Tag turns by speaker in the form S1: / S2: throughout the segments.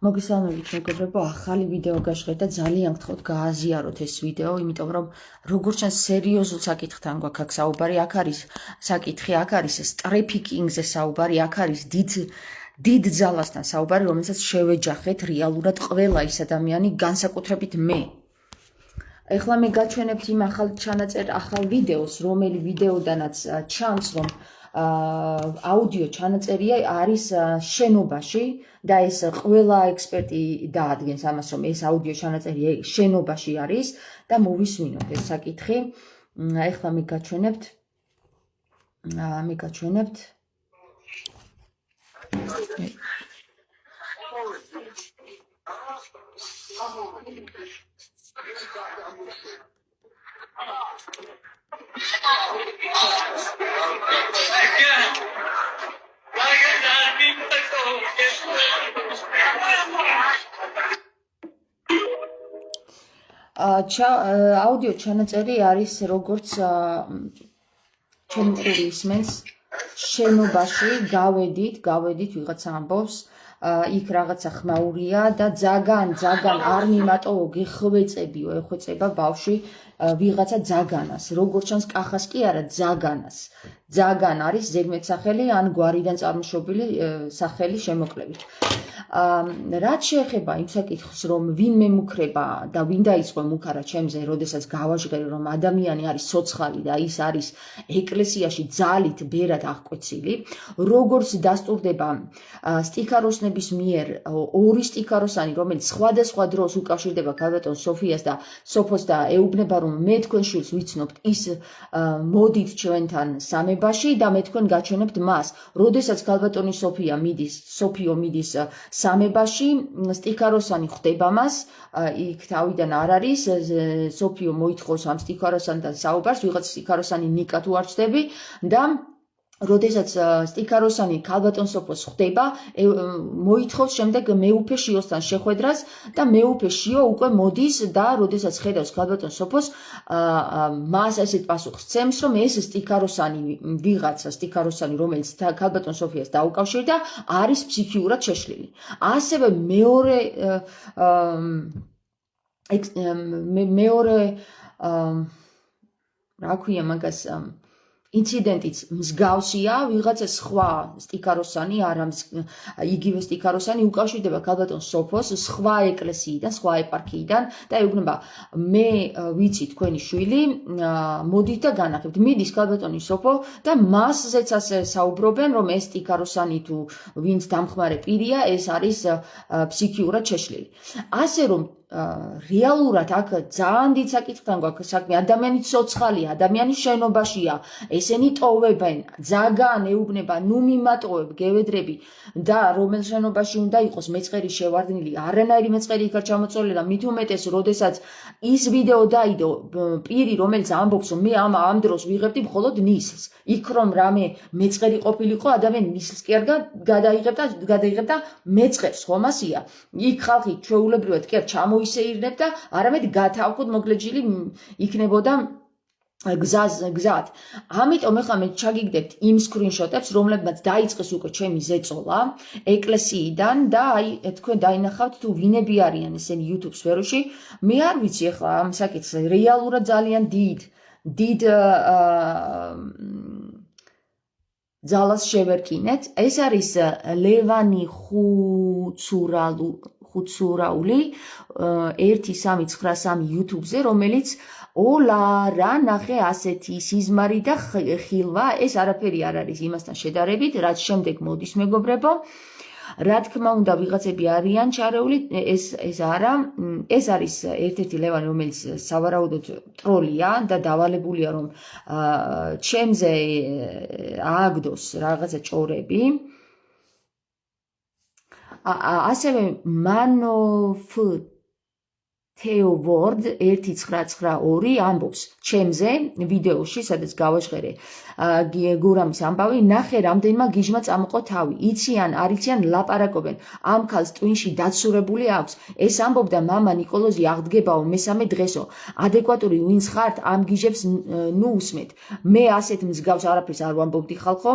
S1: მოგესალმებით მეგობრებო, ახალი ვიდეო გაშღეთ და ძალიან გთხოვთ გააზიაროთ ეს ვიდეო, იმიტომ რომ როგორც ჩანს სერიოზულ საკითხთან გვაქვს აქ საუბარი, აქ არის საკითხი, აქ არის ტრეფიკინგზე საუბარი, აქ არის დიდ ძალასთან საუბარი, რომელსაც შევეჯახეთ რეალურად ყველა ის ადამიანი, განსაკუთრებით მე. ეხლა მე გაჩვენებთ იმ ახალ ვიდეოს, რომელი ვიდეოდანაც ჩანს, რომ აუდიო ჩანაწერია არის შენობაში და ეს ყველა ექსპერტი დაადგენს ამას, რომ ეს აუდიო ჩანაწერი შენობაში არის და მოვისმინოთ ეს საკითხი. ეხლა მე გაჩვენებთ აუდიო ჩანაწერი არის როგორც ჩემი ყური ისმენს შენობაში გავედით ვიღაცა ამბობს იქ რაღაცა ხმაურია და ძალიან არ მიმატოვო ეხვეწება ბავშვი ვიღაცა ძაგანას, როგორც ჩანს კახას კი არა, ძაგან არის ზედმეტსახელი ან გვარიდან წარმოშობილი სახელი შემოკლებით. რაც შეეხება იმ საკითხს, რომ ვინ მემუქრება და ვინ დაიწყო მუქარა ჩემზე, როდესაც გავაჟღერი, რომ ადამიანი არის ცოცხალი და ის არის ეკლესიაში ძალით ბერად აღკვეცილი, როგორც დასტურდება სტიქაროსნების მიერ ორი სტიქაროსანი, რომელიც სხვადასხვა დროს უკავშირდება ქალბატონ სოფიას და სოფოს და ეუბნება, რომ მე თქვენ შვილს ვიცნობთ, ის მოდით ჩვენთან სამებაში და მე თქვენ გაჩვენებთ მას. როდესაც ქალბატონი სოფიო მიდის სამებაში, სტიქაროსანი ხვდება მას, იქ თავიდან არ არის, სოფიო მოითხოვს ამ სტიქაროსანთან საუბარს, ვიღაც სტიქაროსანი ნიკა თუ არ ვწდები და როდესაც სტიქაროსანი ქალბატონ სოფოს ხვდება, მოითხოვს შემდეგ მეუფე შიოსთან შეხვედრას და მეუფე შიო უკვე მოდის და როდესაც ხედავს ქალბატონ სოფოს, მას ესეთ პასუხს სცემს, რომ ეს სტიქაროსანი, რომელიც ქალბატონ სოფიას დაუკავშირდა, არის ფსიქიურად შეშლილი. ასევე მეორე რა ქვია მაგას ინციდენტიც მსგავსია, ვიღაცა სხვა სტიქაროსანი, იგივე სტიქაროსანი უკავშირდება ქალბატონ სოფოს სხვა ეკლესიიდან, სხვა ეპარქიიდან და ეუბნება, მე ვიცი თქვენი შვილი, მოდით და განახებთ. მიდის ქალბატონი სოფო და მასზეც ასე საუბრობენ, რომ ეს სტიქაროსანი თუ ვინც დამხმარე პირია, ეს არის ფსიქიურად შეშლილი. ასე რომ რეალურად აქ ძალიან დიდ საკითხთან გვაქვს საქმე, ადამიანი ცოცხალია, ადამიანი შენობაშია, ესენი ტოვებენ, ძაგან ეუბნება, ნუ მიმატოვებ, გევედრები და რომელ შენობაში უნდა იყოს მეწყერი შევარდნილი, არანაირი მეწყერი იქ არ ჩამოწოლილი და მით უმეტეს, როდესაც ის ვიდეო დაიდო, პირი, რომელიც ამბობს, რომ მე ამ დროს ვიღებდი მხოლოდ ნისლს, იქ რომ რამე მეწყერი ყოფილიყო, ადამიანი ნისლს კი არ გადაიღებდა მეწყერს, ხომ ასია? იქ ხალხი ჩვეულებრივად კი არ ჩამოისეირნებ და არამედ გათავქოდ მოგლეჯილი იქნებოდა გზად. ამიტომ ეხლა მე ჩაგიგდებთ იმ სკრინშოტებს, რომლებმაც დაიწყეს უკვე ჩემი ზეწოლა ეკლესიიდან და აი თქვენ დაინახავთ თუ ვინები არიან ესენი YouTube სფეროში. მე არ ვიცი ეხლა ამ საკითხს რეალურად ძალიან დიდ ძალას შევერკინეთ. ეს არის ლევანი ხუცურაული 1393 YouTube-ზე, რომელიც რა ნახე ასეთი სიზმარი და ხილვა, ეს არაფერი არ არის იმასთან შედარებით, რაც შემდეგ მოდის მეგობრებო. რა თქმა უნდა, ვიღაცები არიან ჩარეული, ეს არა, ეს არის ერთ-ერთი ლევანი, რომელიც სავარაუდოდ ტროლია და დავალებულია, რომ ჩემზე ააგდოს რაღაცა ჭორები. ასევე მანოფ Theoword 1992 ამბობს ჩემზე ვიდეოში, სადაც გავაჟღერე გურამის ამბავი, ნახე რამდენმა გიჟმა წამოყო თავი, იციან, არ იციან, ლაპარაკობენ, ამ ქალს ტვინში დაცურებული აქვს. ეს ამბობდა მამა ნიკოლოზი აღდგებაო მესამე დღესო. ადეკვატური ვინც ხართ, ამ გიჟებს ნუ უსმეთ. მე ასეთ მსგავს არაფერს არ ვამბობდი ხალხო,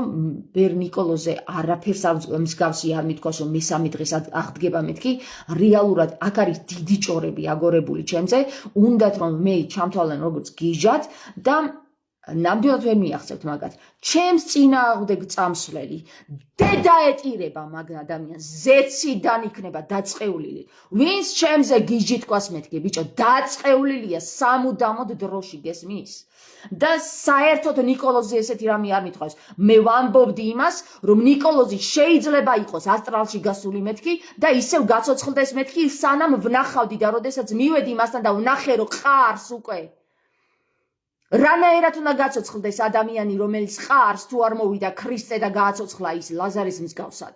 S1: ბერ ნიკოლოზე არაფერს არ მსგავსი არ მithქვასო მესამე დღეს აღდგება მეთქი, რეალურად აქ არის დიდი ჭორები აგორებული ჩემზე, უნდათ რომ მე ჩამთვალენ როგორც გიჟად და ნამდვილად ვერ მიახსევთ მაგათ. ჩემს წინააღმდეგ წამსვლელი დედა ეტირება მაგ ადამიანს, ზეციდან იქნება დაწყევლილი. ვინც ჩემზე გიჟი თქواس მეთქი, ბიჭო, დაწყევლილია სამუდამოდ დროში, გესმის? და საერთოდ ნიკოლოზი ესეთი რამე არ მithქვას. მე ვამბობდი იმას, რომ ნიკოლოზი შეიძლება იყოს ასტრალში გასული მეთქი და ისევ გაცოცხლდეს მეთქი, სანამ ვნახავდი და როდესაც მივედი მასთან და ვნახე რომ ყარს უკვე. რანაირად უნდა გაცოცხლდეს ადამიანი, რომელიც ყარს თუ არ მოვიდა ქრისტე და გააცოცხლა ის ლაზარის მსგავსად.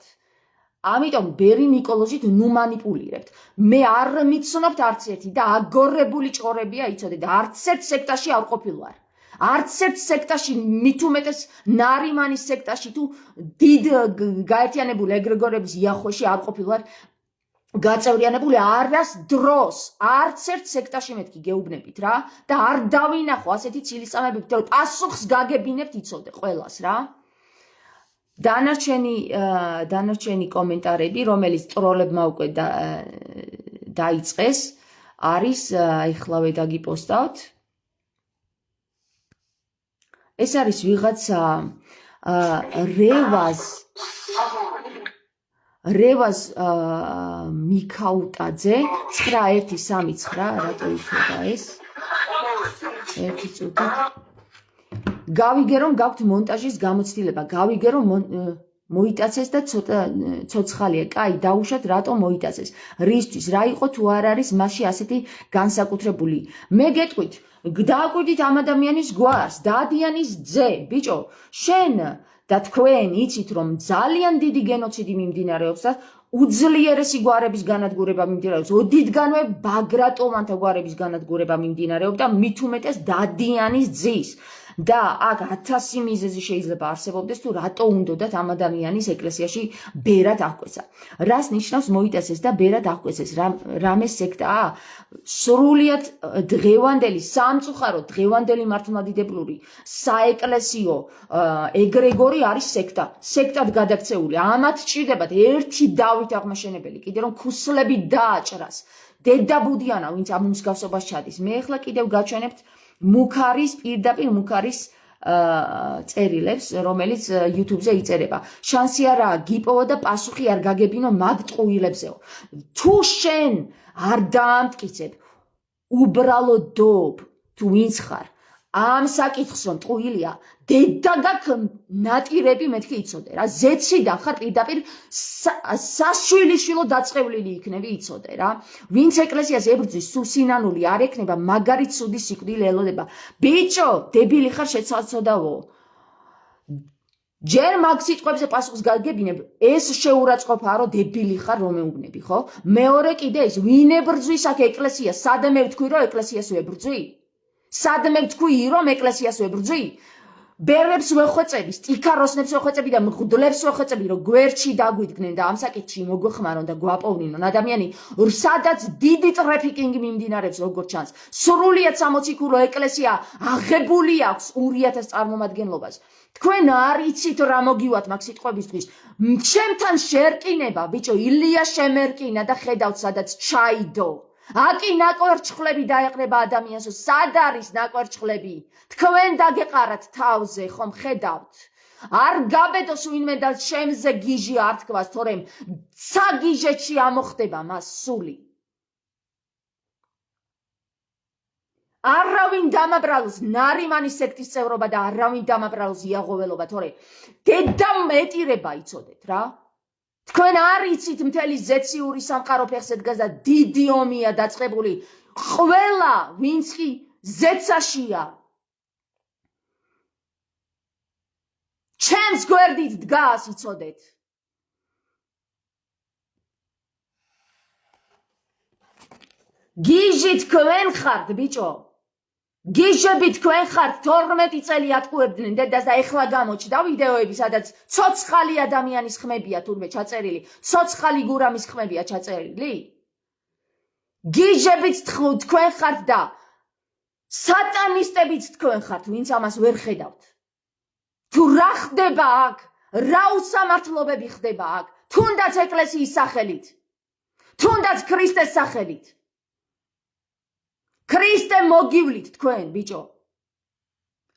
S1: ამიტომ ბერი ნიკოლოზით ნუ მანიპულირებთ. მე არ მიცნობთ არც ერთი და აგორებული ჭორებია იცოდე და არც ერთ სექტაში არ ყოფილვარ. არც ერთ სექტაში მით უმეტეს ნარიმანის სექტაში თუ დიდ გაერთიანებული ეგრეგორების იახვეში არ ყოფილვარ. გაწევრიანებული არასდროს არც ერთ სექტაში მეთქი გეუბნებით რა და არ დავინახო ასეთი ცილისწამებებით რომ პასუხს გაგებინებთ იცოდე ყველას რა. დანარჩენი კომენტარები, რომელიც ტროლებმა უკვე დაიწყეს, არის ახლავე დაგიპოსტავთ. ეს არის ვიღაცა რევაზ მიქაუტაძე 9139 რატო იქნება ეს? ერთი წუთი. გავიგე რომ გაქვთ მონტაჟის გამოცდილება, გავიგე რომ მოიტაცეს და ცოტა ცოცხალია. კაი, დაუშვათ რატო მოიტაცეს. რისთვის, რა იყო თუ არ არის მასში ასეთი განსაკუთრებული. მე გეტყვით, დააკვირდით ამ ადამიანის გვარს, დადიანის ძე, ბიჭო, შენ და თქვენ იცით რომ ძალიან დიდი გენოციდი მიმდინარეობს და უძლიერესი გვარების განადგურება მიმდინარეობს. ოდითგანვე ბაგრატოვანთა გვარების განადგურება მიმდინარეობდა, მით უმეტეს დადიანის ძის. და აქ 1000 მიზეზი შეიძლება არსებობდეს თუ რატო უნდათ ამ ადამიანის ეკლესიაში ბერად აღკვეცა. რას ნიშნავს მოიტაცეს და ბერად აღკვეცეს? რამე სექტაა? სრულიად დღევანდელი სამწუხარო დღევანდელი მართლმადიდებლური საეკლესიო ეგრეგორი არის სექტა. სექტად გადაქცეული. ამათ ჭირდებათ ერთი დავით აღმაშენებელი, კიდე რომ ქუსლები დააჭრას. დედაბუდიანა, ვინც ამ მსგავსობას ჩადის. მე ახლა კიდევ გაჩვენებთ მუქარის პირდაპირ მუქარის წერილებს, რომელიც YouTube-ზე იწერება. შანსი არაა გიპოვა და პასუხი არ გაგებინო მაგ ტყუილებზეო. თუ შენ არ დაამტკიცებ, უბრალოდ დობ, თუ ვინც ხარ, ამ საკითხს რომ ტყუილია, დედა გაქვს ნატირები მეთქი იცოდე რა. ზეციდან ხარ პირდაპირ საშვილიშვილო დაწყევლილი იქნები იცოდე რა. ვინც ეკლესიას ებრძვის, სულ სინანული არ ექნება, მაგარი ცუდი სიკვდილი ელოდება. ბიჭო, დებილი ხარ შეცვალცოდავო. ჯერ მაგ სიტყვებზე პასუხს გაგებინებ, ეს შეურაცხყოფაა, რომ დებილი ხარ რომ მეუბნები, ხო? მეორე კიდე ის, ვინ ებრძვის აქ ეკლესიას? სადმე ვთქვი, რომ ეკლესიას ვებრძვი? სადმე ვთქვი, რომ ეკლესიას ვებრძვი? ბერებს ვეხვეწები, სტიქაროსნებს ვეხვეწები და მღვდლებს ვეხვეწები, რომ გვერდში დაგვიდგნენ და ამ საკითხში მოგვეხმარონ და გვაპოვნინონ ადამიანი, სადაც დიდი ტრაფიკინგი მიმდინარეობს, როგორც ჩანს. სრულიად სამოციქულო ეკლესია აღებული აქვს 2000 წარმომადგენლობას. თქვენ არ იცით რა მოგივათ მაგ სიტყვებისთვის. ჩემთან შერკინება, ბიჭო, ილია შემერკინა და ხედავთ სადაც ჩაიდო. აკი ნაკვერჩხლები დაეყრება ადამიანს, სად არის ნაკვერჩხლები? თქვენ დაგეყარათ თავზე, ხომ ხედავთ? არ გაბედოს ვინმე და შემზე გიჟი არ თქვას, თორემ საგიჟეთში ამოხდება მას სული. არავინ დამაბრალოს ნარიმანის სექტის წევრობა და არავინ დამაბრალოს იაღოველობა, თორე დედა მეტირება იცოდეთ რა. თქვენ არ იცით მთელი ზეციური სამყარო ფეხზე დგას და დიდი ომია დაწყებული. ყველა ვინც კი ზეცაშია ჩემს გვერდით დგას იცოდეთ. გიჟი თქვენ ხართ ბიჭო გიჟები თქვენ ხართ 12 წელი ატყუებდნენ დედას და ეხლა გამოჩნდა ვიდეოები სადაც ცოცხალი ადამიანის ხმებია თურმე ჩაწერილი ცოცხალი გურამის ხმებია ჩაწერილი გიჟებიც თქვენ ხართ და სატანისტებიც თქვენ ხართ ვინც ამას ვერ ხედავთ თუ რა ხდება აქ რა უსამართლობები ხდება აქ თუნდაც ეკლესიის სახელით თუნდაც ქრისტეს სახელით ქრისტე მოგივლით თქვენ ბიჭო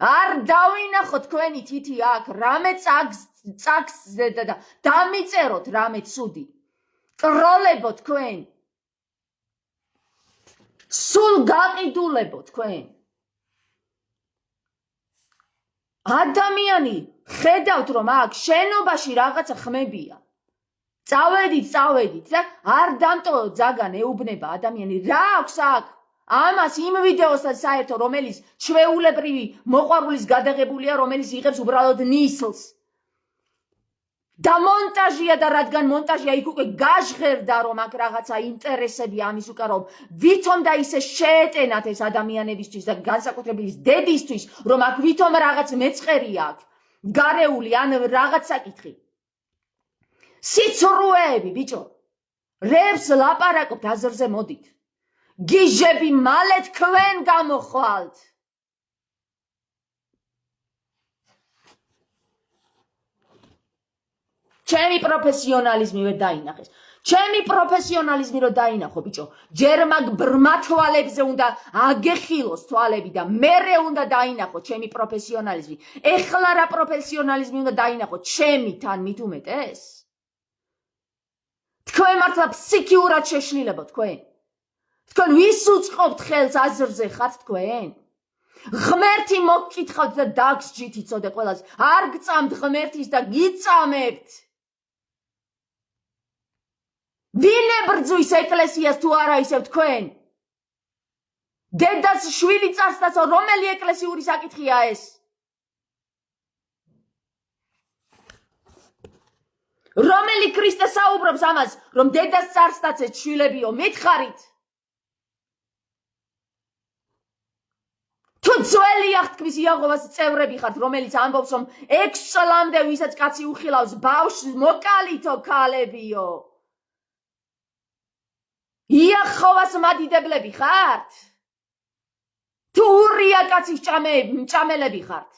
S1: არ დავინახოთ თქვენი თითი აქ რამე წაგს და დამიწეროთ რამე ცუდი ტროლებო თქვენ სულ გაყიდულებო თქვენ ადამიანი ხედავთ რომ აქ შენობაში რაღაცა ხმებია წავედით და არ დამტოვოთ ზაგან ეუბნება ადამიანი რა აქვს აქ ამას იმ ვიდეოსთან საერთო რომელიც ჩვეულებრივი მოყვარულის გადაღებულია რომელიც იღებს უბრალოდ ნისლს და მონტაჟია და რადგან მონტაჟია იქ უკვე გაჟღერდა რომ აქ რაღაცა ინტერესები ამის უკან რომ ვითომ და ისე შეეტენათ ეს ადამიანებისთვის და განსაკუთრებით დედისთვის რომ აქ ვითომ რაღაც მეწყერი აქვს გარეული ან რაღაც საკითხი სიცრუეები ბიჭო რებს ლაპარაკობთ აზრზე მოდით გიჟები მალე თქვენ გამოხვალთ ჩემი პროფესიონალიზმი ვერ დაინახეს ჩემი პროფესიონალიზმი რო დაინახო ბიჭო ჯერ მაგ ბრმა თვალებზე უნდა აგეხილოს თვალები და მერე უნდა დაინახო ჩემი პროფესიონალიზმი ეხლა რა პროფესიონალიზმი უნდა დაინახო ჩემი თან მით უმეტეს თქვენ მართლა ფსიქიურად შეშლილებო თქვენ ვის უწყობთ ხელს აზრზე ხართ თქვენ ღმერთი მოგკითხავთ და დაგსჯით იცოდე ყველას არ გწამთ ღმერთის და გიწამებთ ვინ ებრძვის ეკლესიას თუ არა ისევ თქვენ დედას შვილი წარსდაცო რომელი ეკლესიური საკითხია ეს რომელი ქრისტე საუბრობს ამას რომ დედას წარსდაცეთ შვილებიო მითხარით თუ ძველი აღთქმის იაღოვას წევრები ხართ რომელიც ამბობს რომ 6 წლამდე ვისაც კაცი უხილავს ბავშვს მოკალითო ქალებიო იახოვას მადიდებლები ხართ თუ ურია კაცის მჭამელები ხართ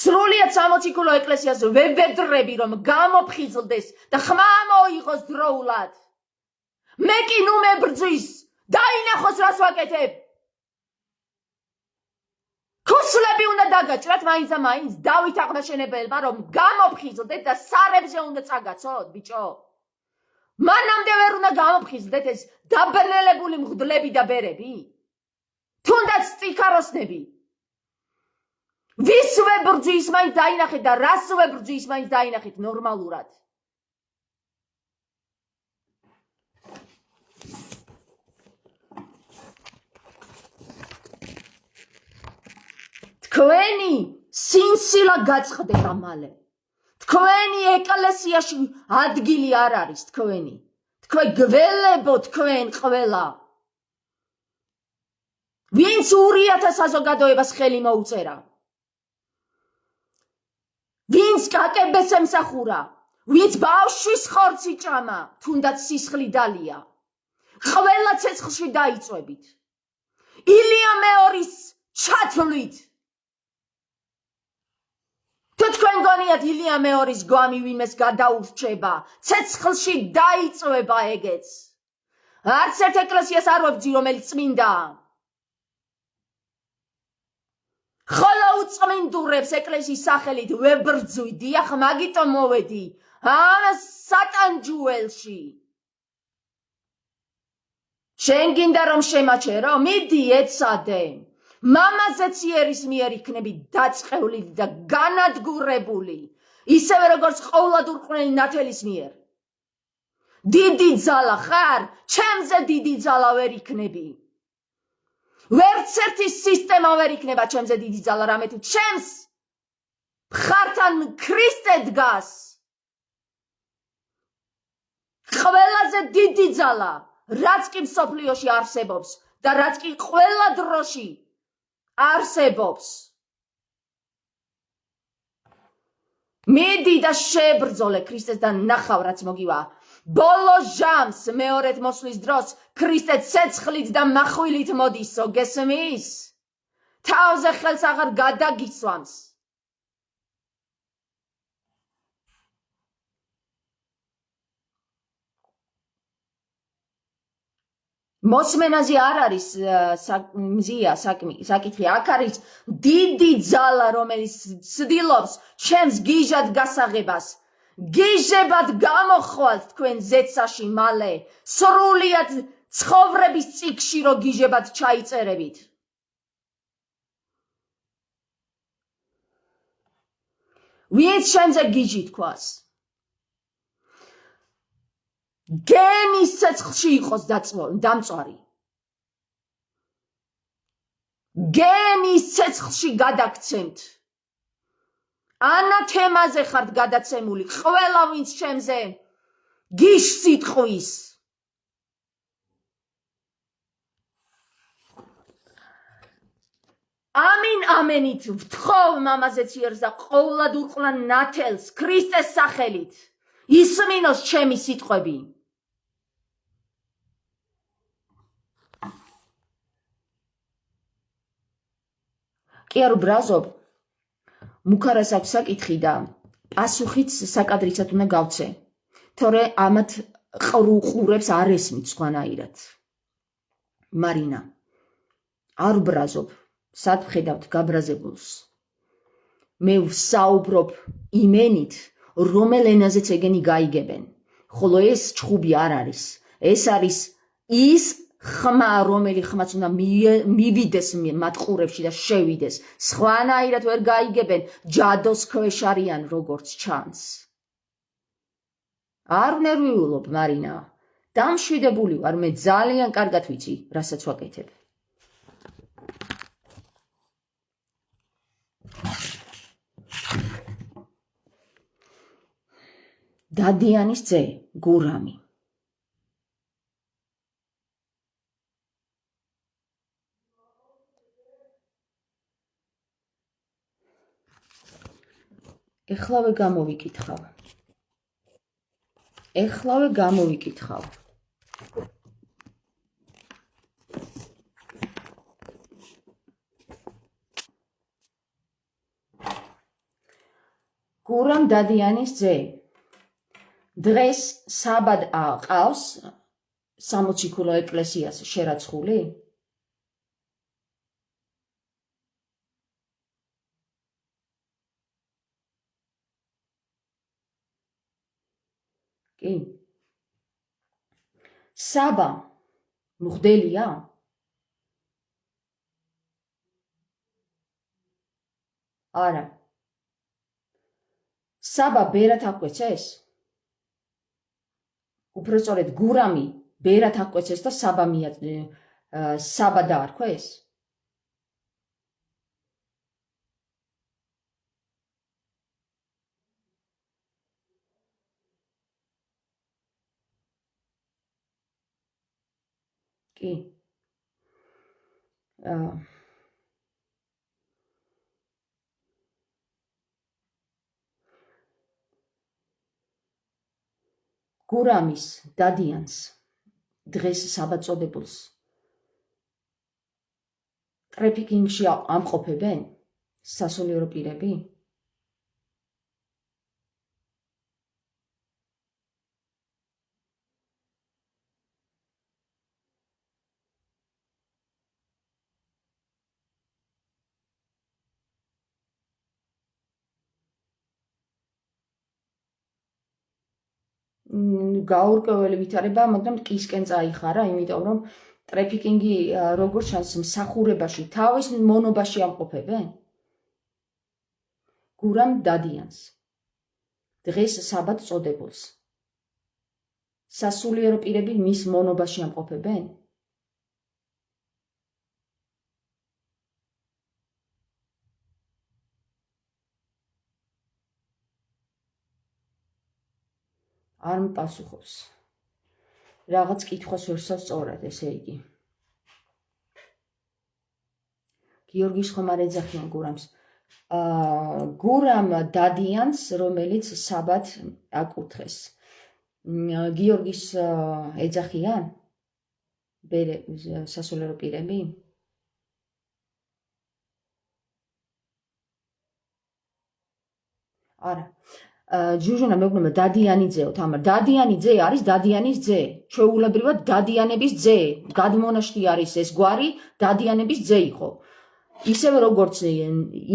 S1: სრულიად სამოციქულო ეკლესიას ვებედრები რომ გამოფხიზლდეს და ხმა მოიღოს დროულად მე კი ნუ მებრძვის დაინახოს რას ვაკეთებ ქუსლები უნდა დაგაჭრათ მაინც და მაინც დავით აღმაშენებელმა რომ გამოფხიზლდეთ და სარებზე უნდა წაგაცოთ ბიჭო მანამდე ვერ უნდა გამოფხიზლდეთ ეს დაბნელებული მღვდლები და ბერები თუნდაც სტიქაროსნები ვის ვებრძვის მაინც დაინახეთ და რას ვებრძვის მაინც დაინახეთ ნორმალურად თქვენი სინსილა გაწყდება მალე თქვენი ეკლესიაში ადგილი არ არის თქვენ გველებო თქვენ ყველა ვინც ურიათა საზოგადოებას ხელი მოუწერა ვინც კაკებეს ემსახურა ვინც ბავშვის ხორცს იჭამა თუნდაც სისხლი დალია ყველა ცეცხლში დაიწვევით ილია მეორის ჩათვლით თუ თქვენ გონიათ ილია მეორის გვამი ვინმეს გადაურჩება ცეცხლში დაიწვება ეგეც არც ერთ ეკლესიას არ ვებძი რომელიც წმინდაა ხოლო უწმინდურებს ეკლესიის სახელით ვებრძვი დიახ მაგიტომ მოვედი ამ სატანჯუელში შენ გინდა რომ შემაჩერო მიდი ეცადე მამაზეც იერის მიერ იქნები დაწყეული და განადგურებული ისევე როგორც ყოვლადურყვნელი ნათელის მიერ დიდი ძალა ხარ ჩემზე დიდი ძალა ვერ იქნები ვერც ერთი სისტემა ვერ იქნება ჩემზე დიდი ძალა რამე თუ ჩემს მხართან ქრისტე დგას ყველაზე დიდი ძალა, რაც კი მსოფლიოში არსებობს და რაც კი ყველა დროში არსებობს. მიდი და შებრძოლე ქრისტესთან ნახავ რაც მოგივა. ბოლო ჟამს მეორედ მოსვლის დროს ქრისტე ცეცხლით და מחვილით მოდისო, გესმის? თავზე ხელს აღარ გადაგისვამს. მოსმენაზე არ არის მზია საკითხი, აქ არის დიდი ძალა, რომელიც ცდილობს ჩემს გიჟად გასაღებას. გიჟებად გამოხვალთ თქვენ ზეცაში მალე, სრულიად ცხოვრების წიგში რო გიჟებად ჩაიწერებით. ვინც შემზე გიჟი თქვას, გენის ცეცხლში იყოს დამწვარი. გენის ცეცხლში გადაგცემთ. ანათემაზე ხართ გადაცემული, ყველა ვინც შემზე გიჟს იტყვის. ამინ ამენით ვთხოვ მამაზე ციერს და ყოვლად ურყლან ნათელს ქრისტეს სახელით. ისმინოს ჩემი სიტყვები. კი არ უბრაზობ, მუქარას აქვს საკითხი და პასუხიც საკადრიცად უნდა გავცე, თორე ამათ ყურებს არ ესმით სხვანაირად. მარინა, არ უბრაზობ, სად ვხედავთ გაბრაზებულს. მე ვსაუბრობ იმენით, რომელ ენაზეც ეგენი გაიგებენ, ხოლო ეს ჩხუბი არ არის. ეს არის ის ხმა, რომელი ხმაც უნდა მივიდეს მათ ყურებში და შევიდეს. სხვანაირად ვერ გაიგებენ, ჯადოს ქვეშ არიან როგორც ჩანს. არ ვნერვიულობ, მარინა. დამშვიდებული ვარ, მე ძალიან კარგად ვიცი, რასაც ვაკეთებ. დადიანის ძე, გურამი. ეხლავე გამოვიკითხავ. გურამ დადიანის ძე. დღეს საბად აყავს 60 ქულო ეკლესიას შერაცხული? კი. საბა მუხდელია? არა. საბა ბერად აკვეცეს? უფრო სწორედ გურამი ბერად აკვეცეს და საბა დაარქვეს? კი. გურამის დადიანს დღეს საბაწოდებულს ტრაფიკინგში ამყოფებენ სასულიერო პირები? გაურკვეველი ვითარება, მაგრამ კისკენ წაიხარა, იმიტომ რომ ტრაფიკინგი როგორც ჩანს მსახურებაში თავის მონობაში ამყოფებენ? გურამ დადიანს დღეს საბად წოდებულს სასულიერო პირები მის მონობაში ამყოფებენ? არ მპასუხობს. რაღაც კითხვას ვერ სასწორად, ესე იგი. გიორგის ხომ არ ეძახიან გურამს. გურამ დადიანს, რომელიც საბათ აკურთხეს. გიორგის ეძახიან? სასულიერო პირები? არა. ჯუჟუნა მეგობრებო, დადიანიძეო, თამარ. დადიანიძე არის დადიანის ძე. ჩვეულებრივად დადიანების ძე. გადმონაშთი არის ეს გვარი, დადიანების ძე იყო. ისევე როგორც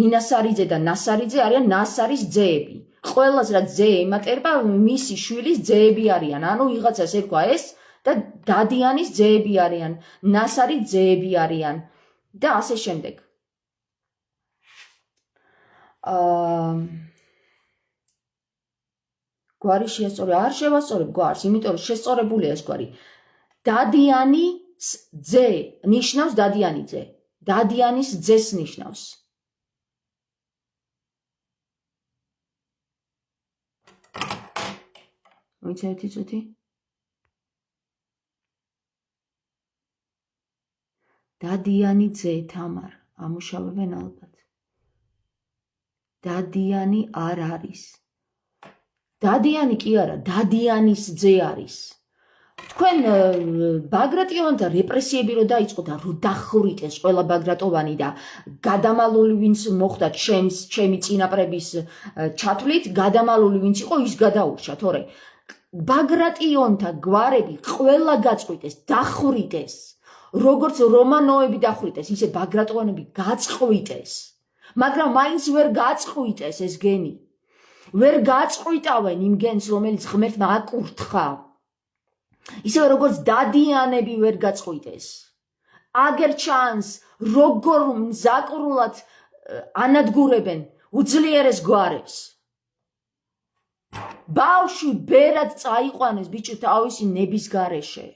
S1: ინასარიძე და ნასარიძე არიან ნასარის ძეები. ყველას რა ძე ემატება, მისი შვილის ძეები არიან. ანუ ვიღაცას ერქვა ეს და დადიანის ძეები არიან, ნასარის ძეები არიან და ასე შემდეგ. გვარი შეასწორე, არ შევასწორებ გვარს, იმიტომ რომ შესწორებულია ეს გვარი. დადიანის ძე ნიშნავს დადიანი ძე. დადიანის ძეს ნიშნავს. მოიცა ერთი წუთი? დადიანი ძე, თამარ, ამუშავებენ ალბათ. დადიანი არ არის. დადიანი კი არა, დადიანის ძე არის. თქვენ ბაგრატიონთა რეპრესიები რო დაიწყო და რო დახვრიტეს ყველა ბაგრატოვანი და გადამალული ვინც მოხდა ჩემი წინაპრების ჩათვლით, გადამალული ვინც იყო ის გადაურჩა, თორე ბაგრატიონთა გვარები ყველა გაწყვიტეს, დახვრიტეს. როგორც რომანოები დახვრიტეს, ისე ბაგრატონები გაწყვიტეს. მაგრამ მაინც ვერ გაწყვიტეს ეს გენი. ვერ გაწყვიტავენ იმ გენს, რომელიც ღმერთმა აკურთხა. ისევე როგორც დადიანები ვერ გაწყვიტეს. აგერ ჩანს, როგორ მზაკრულად ანადგურებენ უძლიერეს გვარებს. ბავშვი ბერად წაიყვანეს ბიჭო თავისი ნების გარეშე.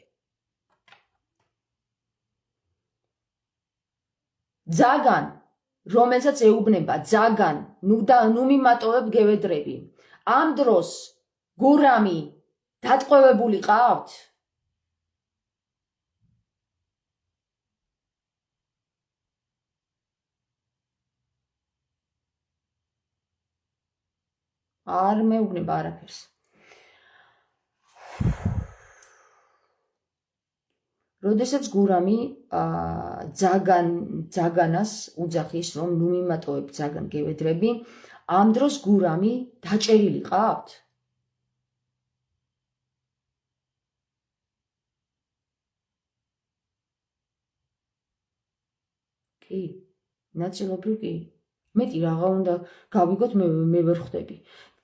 S1: ძაგან, რომელსაც ეუბნება, ძაგან, ნუ მიმატოვებ გევედრები. ამ დროს გურამი დატყვევებული ყავთ? არ მეუბნება არაფერს. როდესაც გურამი ძაგანას უძახის, რომ ნუ მიმატოვებ ძაგან გევედრები, ამ დროს გურამი დაჭერილი ყავთ? კი, ნაწილობრივ კი. მეტი რაღა უნდა გავიგოთ, მე ვერ ხვდები.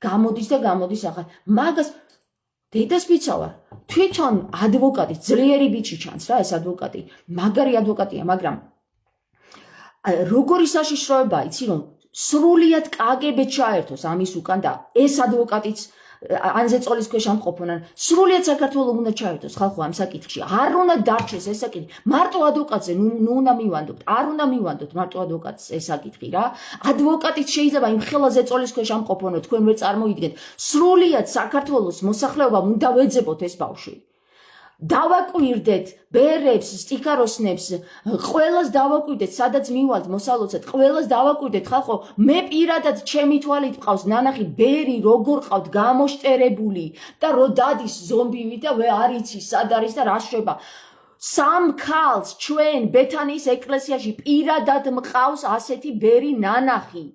S1: გამოდის და გამოდის ახლა. მაგას დედას ვიცავარ. თვითონ ადვოკატი, ძლიერი ბიჭი ჩანს რა ეს ადვოკატი. მაგარი ადვოკატია, მაგრამ როგორი საშიშროებაა, იცი რომ სრულიად კგბ ჩაერთოს ამის უკან და ეს ადვოკატიც ანზეწოლის ქვეშ ამყოფონან. სრულიად საქართველოს უნდა ჩაერთოს ხალხო ამ საკითხში. არ უნდა დარჩეს ეს საკითხი. მარტო ადვოკატზე ნუ უნდა მივანდოთ. არ უნდა მივანდოთ მარტო ადვოკატს ეს საკითხი რა. ადვოკატიც შეიძლება იმ ხელა ზეწოლის ქვეშ ამყოფონო, თქვენ ვერ წარმოიდგენთ. სრულიად საქართველოს მოსახლეობამ უნდა ვეძებოთ ეს ბავშვი. დავაკვირდეთ ბერებს, სტიქაროსნებს, ყველას დავაკვირდეთ, სადაც მივალთ მოსალოცეთ, ყველას დავაკვირდეთ ხალხო, მე პირადად ჩემი თვალით მყავს ნანახი ბერი როგორ ყავთ გამოშტერებული და რო დადის ზომბივი და არ იცი სად არის და რა შვება. სამ ქალს ჩვენ ბეთანიის ეკლესიაში პირადად მყავს ასეთი ბერი ნანახი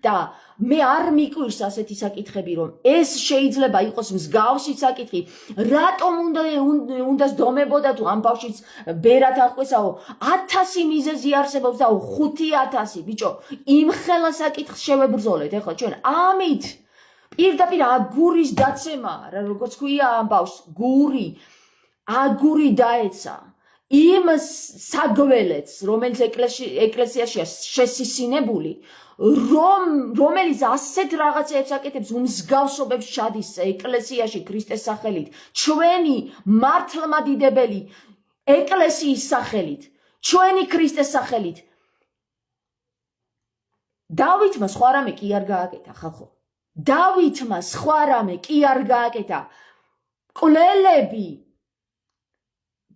S1: და მე არ მიკვირს ასეთი საკითხები, რომ ეს შეიძლება იყოს მსგავსი საკითხი. რატომ უნდა სდომებოდა თუ ამ ბავშვიც ბერად აღყვესაო? 1000 მიზეზი არსებობს და 5000 ბიჭო, იმ ხელა საკითხს შევებრძოლეთ ახლა ჩვენ. ამით პირდაპირ აგურის დაცემა, რა როგორც ქვია ამ ბავშვს, აგური დაეცა. იმ საგველეთს, რომელიც ეკლესიაშია შესისინებული, რომელიც ასეთ რაღაცებს აკეთებს, უმსგავსობებს ჩადის ეკლესიაში ქრისტეს სახელით, ჩვენი მართლმადიდებელი ეკლესიის სახელით, ჩვენი ქრისტეს სახელით. დავითმა სხვა რამე კი არ გააკეთა ხალხო. დავითმა სხვა რამე კი არ გააკეთა. მკვლელები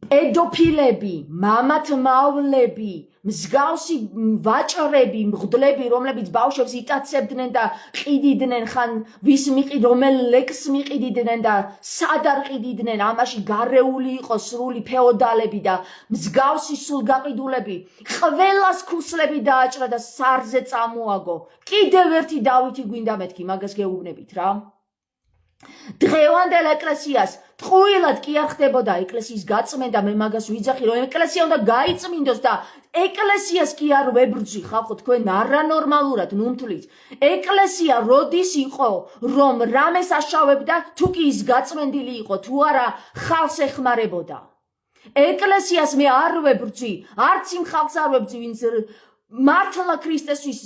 S1: პედოფილები, მამათმავლები, მსგავსი ვაჭრები, მღვდლები, რომლებიც ბავშვებს იტაცებდნენ და ყიდიდნენ, ხან რომელ ლექს მიყიდიდნენ და სად არ ყიდიდნენ, ამაში გარეული იყო სრული ფეოდალები და მსგავსი სულგაყიდულები, ყველას ქუსლები დააჭრა და სარზე წამოაგო. კიდევ ერთი დავითი გვინდა მეთქი, მაგას გეუბნებით რა. დღევანდელ ეკლესიას ტყუილად კი არ ხდებოდა ეკლესიის გაწმენდა, მე მაგას ვიძახი, რომ ეკლესია უნდა გაიწმინდოს და ეკლესიას კი არ ვებრძვი, ხალხო, თქვენ არანორმალურად ნუნთლით. ეკლესია როდის იყო, რომ რამეს აშავებდა, თუ კი ის გაწმენდილი იყო, თუ არა ხალხს ეხმარებოდა. ეკლესიას მე არ ვებრძვი, არც იმ ხალხს არ ვებრძვი, ვინც მართლა ქრისტესთვის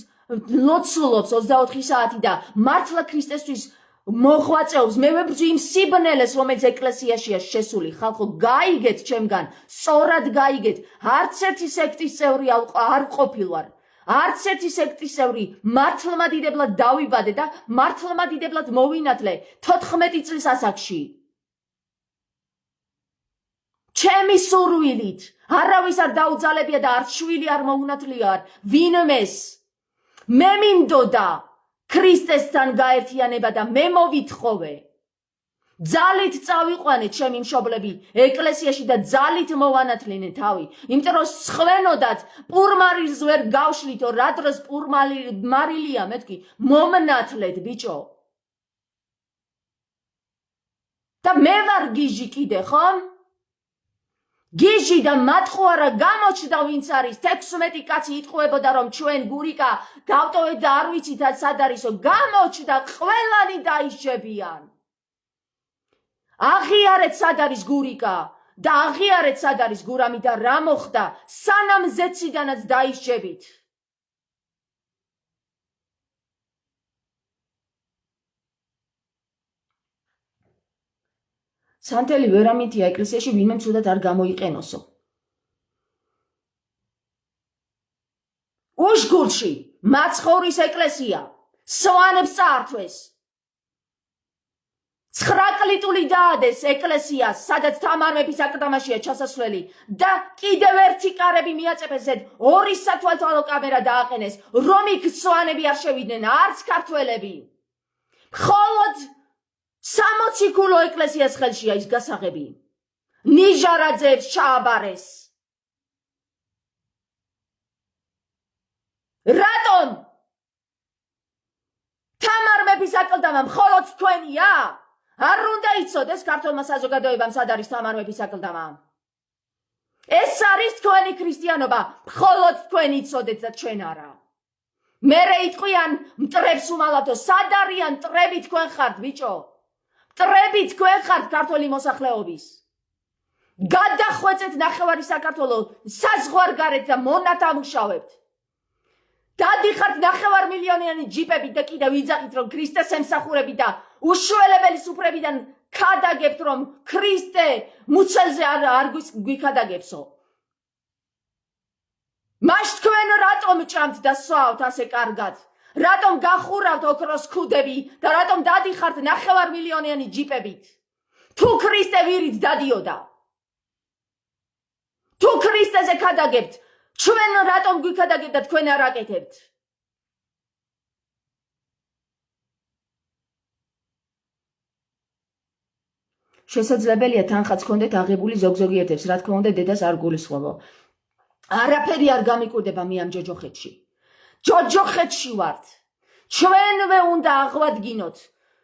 S1: ლოცულობს 24 საათი და მართლა ქრისტესთვის მოღვაწეობს, მე ვებრძვი იმ სიბნელეს, რომელიც ეკლესიაშია შესული. ხალხო, გაიგეთ ჩემგან, სწორად გაიგეთ, არც ერთი სექტის წევრი არ ყოფილვარ. არც ერთი სექტის წევრი მართლმადიდებლად დავიბადე და მართლმადიდებლად მოვინათლე 14 წლის ასაკში. ჩემი სურვილით, არავის არ დაუძალებია და არც შვილი არ მოუნათლია ვინმეს. მე მინდოდა ქრისტესთან გაერთიანება და მე მოვითხოვე. ძალით წავიყვანეთ ჩემი მშობლები ეკლესიაში და ძალით მოვანათლინე თავი. იმიტომ რომ სხვენოდათ პურმარილს ვერ გავშლითო, რა დროს პურმარილია მეთქი, მომნათლეთ ბიჭო. და მე ვარ გიჟი კიდე, ხომ? გიჟი და მატყუარა გამოჩნდა ვინც არის 16 კაცი იტყუებოდა რომ ჩვენ გურიკა გავტოვეთ და არ ვიცით სად არისო, გამოჩნდა ყველანი დაიშებიან. აღიარეთ სად არის გურიკა და აღიარეთ სად არის გურამი და რა მოხდა სანამ ზეციდანაც დაიშებით. სანთელი ვერამითია ეკლესიაში ვინმე ცუდად არ გამოიყენოსო. უშგულში მაცხოვრის ეკლესია სვანებს წაართვეს. 9 კლიტული დაადეს ეკლესიას, სადაც თამარ მეფის აკლდამაშია ჩასასვლელი და კიდევ ერთი კარები მიაწეფეს, ზედ 2 სათვალთვალო კამერა დააყენეს, რომ იქ სვანები არ შევიდნენ, არც ქართველები. მხოლოდ 60 ქულო ეკლესიას ხელშია ის გასაღები. ნიჟარაძეებს ჩააბარეს. რატომ? თამარ მეფის აკლდამა მხოლოდ თქვენია? არ უნდა იცოდეს ქართულმა საზოგადოებამ სად არის თამარ მეფის აკლდამა. ეს არის თქვენი ქრისტიანობა, მხოლოდ თქვენ იცოდეთ და ჩვენ არა. მერე იტყვიან მტრებს უმალავთო, სად არიან მტრები თქვენ ხართ ბიჭო? მტრები თქვენ ხართ ქართული მოსახლეობის. გადახვეწეთ ნახევარი საქართველო საზღვარგარეთ და მონათამუშავებთ. დადიხართ 9 მილიონიანი ჯიპებით და კიდევ ვიძახით რომ ქრისტეს ემსახურებით და უშველებელი სუფრებიდან ქადაგებთ რომ ქრისტე მუცელზე არ გვიქადაგებსო. მას თქვენ რატომ ჭამთ და სვავთ ასე კარგად? რატომ გახურავთ ოქროს ქუდები და რატომ დადიხართ 9 მილიონიანი ჯიპებით? თუ ქრისტე ვირით დადიოდა. თუ ქრისტეზე ქადაგებთ, ჩვენ რატომ გვიქადაგებთ და თქვენ არ აკეთებთ? შესაძლებელია თანხაც გქონდეთ აღებული ზოგზოგიერთებს, რა თქმა უნდა დედას არ გულისხმობ. არაფერი არ გამიკვირდება მე ამ ჯოჯოხეთში. ჯოჯოხეთში ვართ. ჩვენვე უნდა აღვადგინოთ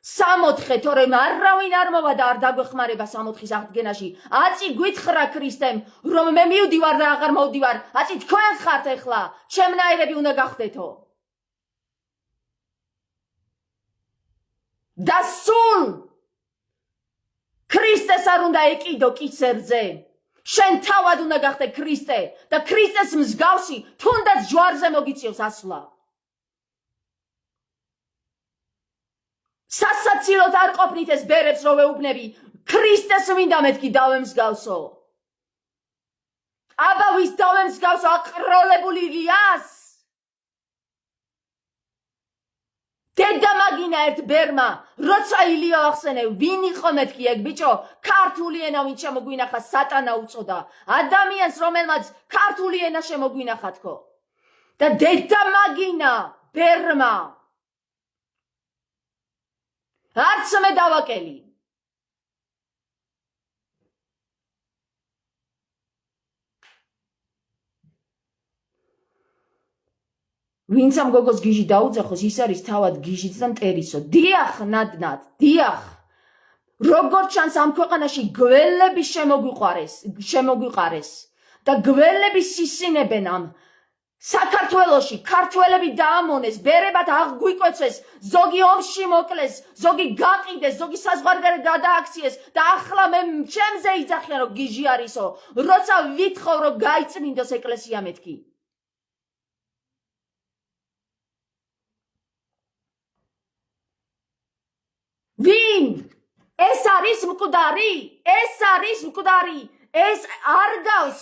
S1: 64, თორემ არავინ არ მოვა და არ დაგვეხმარება 64-ის აღდგენაში. აწი გვითხრა ქრისტემ, რომ მე მივდივარ და აღარ მოვდივარ. აწი თქვენ ხართ ეხლა, ჩემნაირები უნდა გახდეთო. და სულ ქრისტეს არ უნდა ეკიდო კიცერზე. შენ თავად უნდა გახდე ქრისტე და ქრისტეს მსგავსი თუნდაც ჯვარზე მოგიწევს ასვლა. სასაცილოდ არ ყოფნით ეს ბერებს რო ვეუბნები, ქრისტეს მინდა მეთქი დავემსგავსო. აბა ვის დავემსგავსო, აყროლებული რიას? დედამაგინა ერთ ბერმა, როცა ილია ახსენე, ვინ იყო მეთქი ეგ ბიჭო, ქართული ენა ვინ შემოგვინახა სატანა უწოდა, ადამიანს რომელმაც ქართული ენა შემოგვინახა თქო. და დედამაგინა ბერმა. არც მე დავაკელი. ვინც ამ გოგოს გიჟი დაუძახოს, ის არის თავად გიჟიც და მტერისო. დიახ, ნადნად, დიახ. როგორ ჩანს ამ ქვეყანაში გველები შემოგვიყარეს და გველები სისინებენ ამ საქართველოში, ქართველები დაამონეს, ბერებად აღგვიკვეცეს, ზოგი ომში მოკლეს, ზოგი გაყიდეს, ზოგი საზღვარგარეთ გადააქციეს და ახლა მე ჩემზე იძახიან რომ გიჟი არისო, როცა ვითხოვ რომ გაიწმინდოს ეკლესია მეთქი. ვინ? ეს არის მკვდარი? ეს არის მკვდარი? ეს არ გავს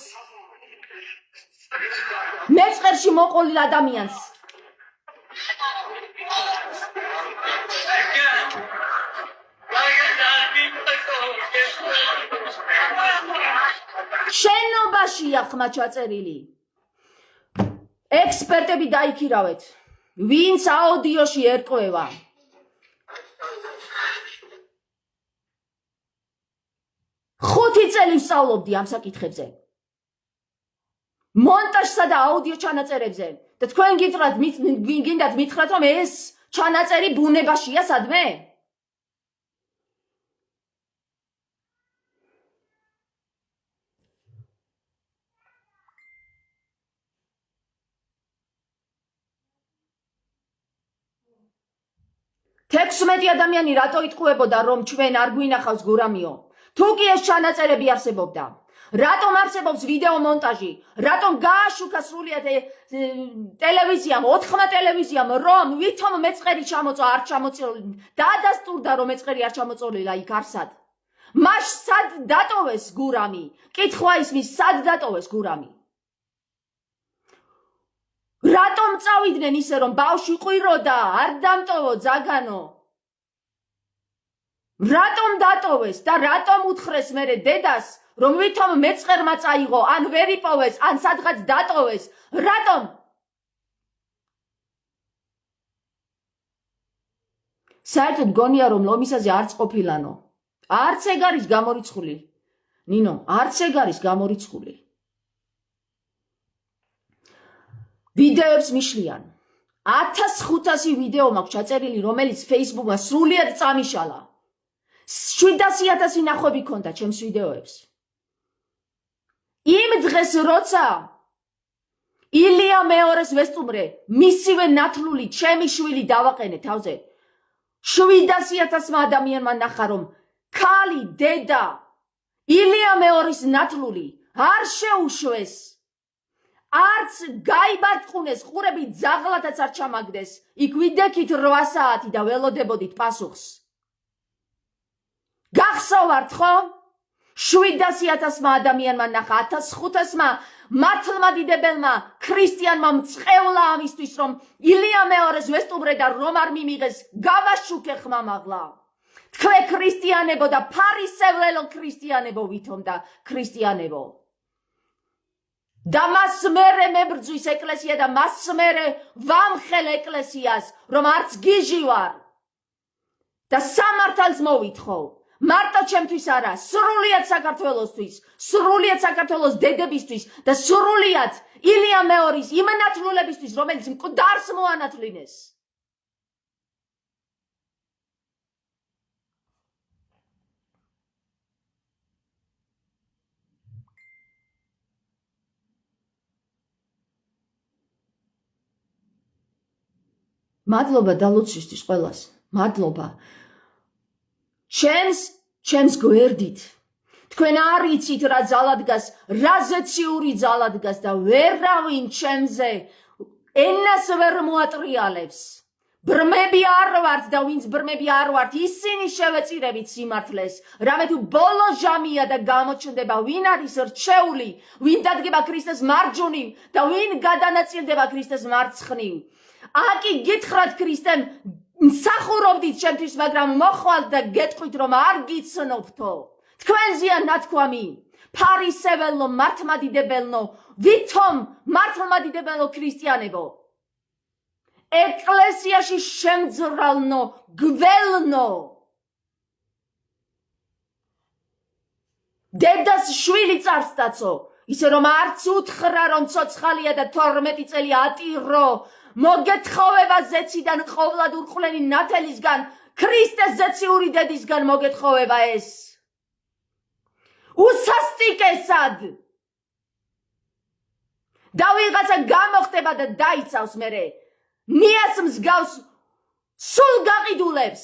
S1: მეწყერში მოყოლილ ადამიანს. შენობაშია ხმა ჩაწერილი. ექსპერტები დაიქირავეთ. ვინც აუდიოში ერკვევა. ხუთი წელი ვსწავლობდი ამ საკითხებზე. მონტაჟსა და აუდიო ჩანაწერებზე და თქვენ გინდათ მითხრათ რომ ეს ჩანაწერი ბუნებაშია სადმე? თექვსმეტი ადამიანი რატო იტყუებოდა რომ ჩვენ არ გვინახავს გურამიო? თუ კი ეს ჩანაწერები არსებობდა, რატომ არსებობს ვიდეო მონტაჟი? რატომ გააშუქა სრულიად ტელევიზიამ, 4 ტელევიზიამ, რომ ვითომ მეწყერი ჩამოწვა, არ ჩამოწოლილი. დაადასტურდა რომ მეწყერი არ ჩამოწოლილა იქ არსად. მას სად დატოვეს გურამი? კითხვა ისმის, სად დატოვეს გურამი? რატომ წავიდნენ ისე რომ ბავშვი ყვიროდა, არ დამტოვო ძაგანო? რატომ დატოვეს და რატომ უთხრეს მერე დედას რომ ვითომ მეწყერმა წაიღო, ან ვერ იპოვეს, ან სადღაც დატოვეს? რატომ? საერთოდ გონია რომ ლომისაზე არც ყოფილანო. არც ეგ არის გამორიცხული. ნინო, არც ეგ არის გამორიცხული. ვიდეოებს მიშლიან. 1500 ვიდეო მაქვს ჩაწერილი, რომელიც Facebook-მა სრულიად წამიშალა. 700,000 ნახვები ქონდა ჩემს ვიდეოებს. იმ დღეს როცა ილია მეორეს ვესტუმრე, მისივე ნათლული ჩემი შვილი დავაყენე თავზე, 700,000 ადამიანმა ნახა რომ ქალი, დედა, ილია მეორის ნათლული არ შეუშვეს. არც გაიბარწყუნეს, ყურები ძაღლათაც არ ჩამაგდეს. იქ ვიდექით 8 საათი და ველოდებოდით პასუხს. გახსოვართ ხო? 700,000 ადამიანმა ნახა, 1500-მა მართლმა დიდებელმა ქრისტიანმა მწყევლა ამისთვის რომ ილია მეორეს ვესტუმრე და რომ არ მიმიღეს, გავაშუქე ხმამაღლა. თქვენ ქრისტიანებო და ფარისევლელო ქრისტიანებო ვითომ და ქრისტიანებო. და მას მერე მებრძვის ეკლესია და მას მერე ვამხელ ეკლესიას რომ არც გიჟი ვარ და სამართალს მოვითხოვ. მარტო ჩემთვის არა, სრულიად საქართველოსთვის, სრულიად საქართველოს დედებისთვის და სრულიად ილია მეორის იმ ნათლულებისთვის, რომელიც მკვდარს მოანათლინეს. მადლობა დალოცვისთვის ყველას. მადლობა. ჩემს გვერდით. თქვენ არ იცით რა ძალადგას, რა ზეციური ძალადგას და ვერავინ ჩემზე ენას ვერ მოატრიალებს. ბრმები არ ვართ და ვინც ბრმები არ ვართ, ისინი შევეწირებით სიმართლეს. რამე თუ ბოლო ჟამია და გამოჩნდება ვინ არის რჩეული, ვინ დადგება ქრისტეს მარჯვნივ და ვინ გადანაწილდება ქრისტეს მარცხნივ. აკი გითხრათ ქრისტემ მსახურობდით ჩემთვის, მაგრამ მოხვალთ და გეტყვით, რომ არ გიცნობთო. თქვენზეა ნათქვამი, ფარისეველო, მართლმადიდებელნო, ვითომ მართლმადიდებელო ქრისტიანებო. ეკლესიაში შემძრალნო, გველნო. დედას შვილი წარსდაცო, ისე რომ არც უთხრა, რომ ცოცხალია და 12 წელი ატირო, მოგეთხოვება ზეციდან ყოვლად ურყვლენი ნათელისგან, ქრისტეს ზეციური დედისგან მოგეთხოვება ეს. უსასტიკესად. და ვიღაცა გამოხდება და დაიცავს მერე, ნიას მსგავს სულ გაყიდულებს.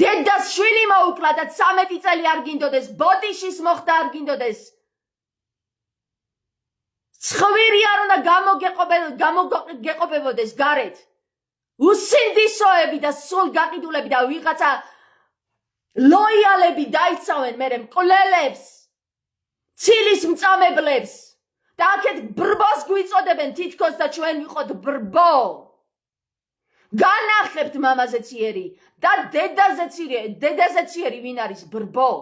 S1: დედას შვილი მოუკლა და 13 წელი არ გინდოდეს, ბოდიშის მოხდა არ გინდოდეს. ცხვირი არ უნდა გამოგეყოფებოდეს გარეთ. უსინდისოები და სულ გაყიდულები და ვიღაცა ლოიალები დაიცავენ მერე მკვლელებს, ცილის მწამებლებს და აქეთ ბრბოს გვიწოდებენ თითქოს და ჩვენ ვიყოთ ბრბო. განახებთ მამაზე ციერი და დედაზე ციერი ვინ არის ბრბო.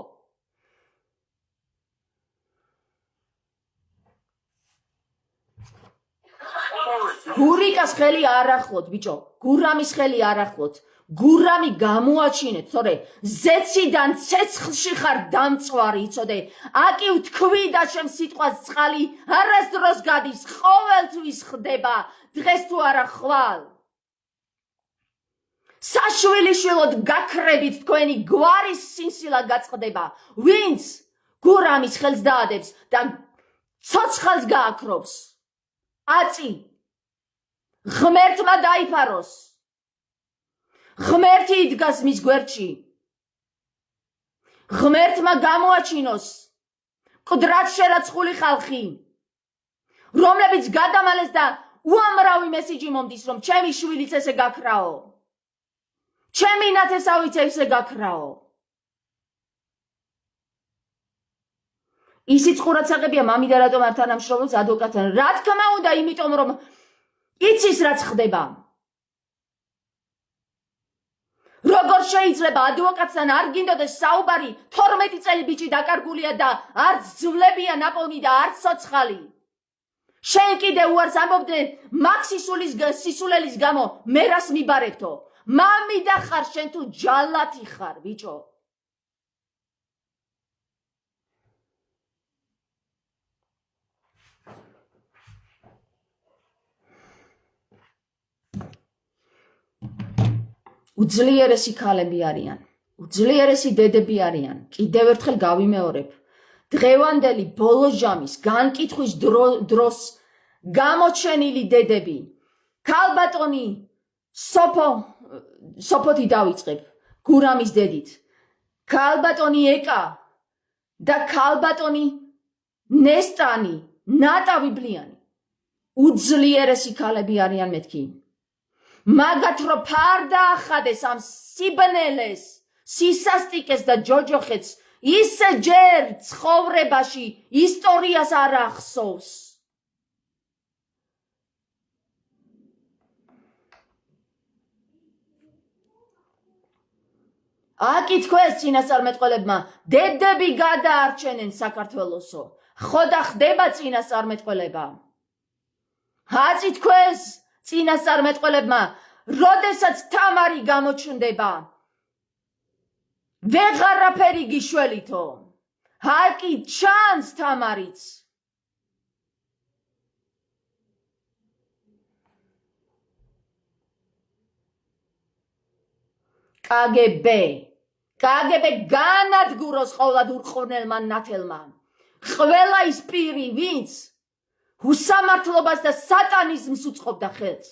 S1: გურიკას ხელი არ ახლოთ, ბიჭო, გურამის ხელი არ ახლოთ. გურამი გამოაჩინეთ, თორე ზეციდან ცეცხლში ხარ დამწვარი, იცოდე, აკი ვთქვი და შენ სიტყვას წყალი არასდროს გადის, ყოველთვის ხდება, დღეს თუ არა ხვალ. საშვილიშვილოდ გაქრებით თქვენი გვარის სინსილა გაწყდება, ვინც გურამის ხელს დაადებს და ცოცხალს გააქრობს. აწი ღმერთმა დაიფაროს. ღმერთი იდგას მის გვერდში. ღმერთმა გამოაჩინოს მკვდრად შერაცხული ხალხი, რომლებიც გადამალეს და უამრავი მესიჯი მომდის, რომ ჩემი შვილიც ესე გაქრაო. ჩემი ნათესავიც ესე გაქრაო. ისიც ყურადსაღებია მამიდა რატომ არ თანამშრომლობს ადვოკატთან. რა თქმა უნდა, იმიტომ რომ იცის რაც ხდება. როგორ შეიძლება ადვოკატთან არ გინდოდეს საუბარი, 12 წელი ბიჭი დაკარგულია და არც ძვლებია ნაპოვნი და არც ცოცხალი. შენ კიდე უარს ამბობდე მაქსისულის გამო მერას მიბარებთო. მამიდა ხარ შენ თუ ჯალათი ხარ, ბიჭო. უძლიერესი ქალები არიან, უძლიერესი დედები არიან. კიდევ ერთხელ გავიმეორებ. დღევანდელი ბოლო ჟამის განკითხვის დროს გამოჩენილი დედები. ქალბატონი სოფოთი დავიწყებ, გურამის დედით. ქალბატონი ეკა და ქალბატონი ნესტანი, ნატავიბლიანი. უძლიერესი ქალები არიან მეთქი. მაგათ რომ ფარდა ახადეს ამ სიბნელეს, სისასტიკეს და ჯოჯოხეთს, ისე ჯერ ცხოვრებაში ისტორიას არ ახსოვს. აკითხვეს წინასწარმეტყველებმა, დედები გადაარჩენენ საქართველოსო. ხოდა ხდება წინასწარმეტყველება. აწითქვეს წინასწარმეტყველებმა, როდესაც თამარი გამოჩნდება, ვეღარაფერი გიშველითო. აკი ჩანს თამარიც. KGB განადგუროს ყოვლად ურყვნელმა ნათელმა. ყველა ის პირი, ვინც უსამართლობას და სატანიზმს უწყობდა ხელს.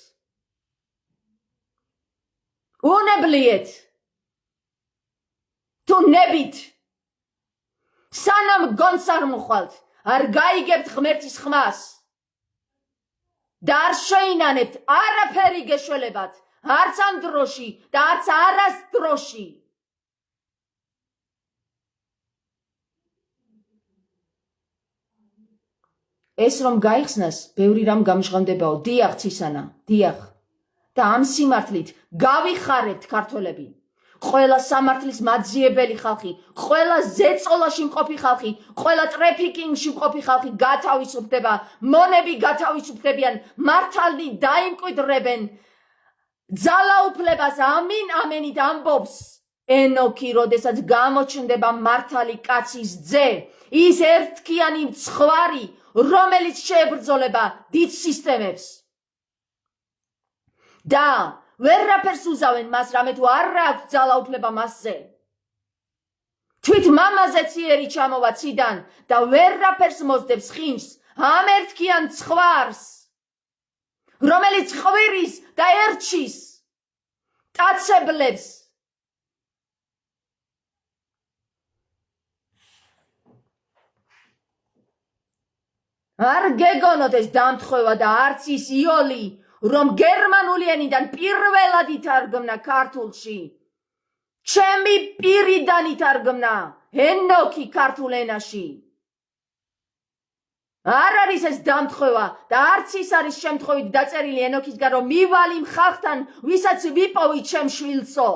S1: უნებლიეთ თუ ნებით სანამ გონს არ მოხვალთ, არ გაიგებთ ღმერთის ხმას და არ შეინანებთ არაფერი გეშველებათ, არც ამ დროში და არც არას დროში. ეს რომ გაიხსნას, ბევრი რამ გამჟღავნდებაო. დიახ, ცისანა, დიახ. და ამ სიმართლით გავიხარებთ ქართველები. ყველა სამართლის მაძიებელი ხალხი, ყველა ზეწოლაში მყოფი ხალხი, ყველა ტრეფიკინგში მყოფი ხალხი გათავისუფლდება, მონები გათავისუფლებიან, მართალნი დაიმკვიდრებენ ძალაუფლებას ამინ ამენით ამბობს ენოქი, როდესაც გამოჩნდება მართალი კაცის ძე, ის ერთქიანი მცხვარი, რომელიც შეებრძოლება დიდ სისტემებს. და ვერაფერს უზავენ მას, რამე თუ არ აქვს ძალაუფლება მასზე. თვით მამაზე ციერი ჩამოვა ციდან და ვერაფერს მოძდებს ხინჯს ამ ერთქიან ცხვარს, რომელიც ყვირის და ერჩის ტაცებლებს. არ გეგონოთ ეს დამთხვევა და არც ის იოლი, რომ გერმანული ენიდან პირველად ითარგმნა ქართულში. ჩემი პირიდან ითარგმნა ენოქი ქართულ ენაში. არ არის ეს დამთხვევა და არც ის არის შემთხვევით დაწერილი ენოქისგან, რომ მივალიმ ხალხთან, ვისაც ვიპოვი ჩემ შვილსო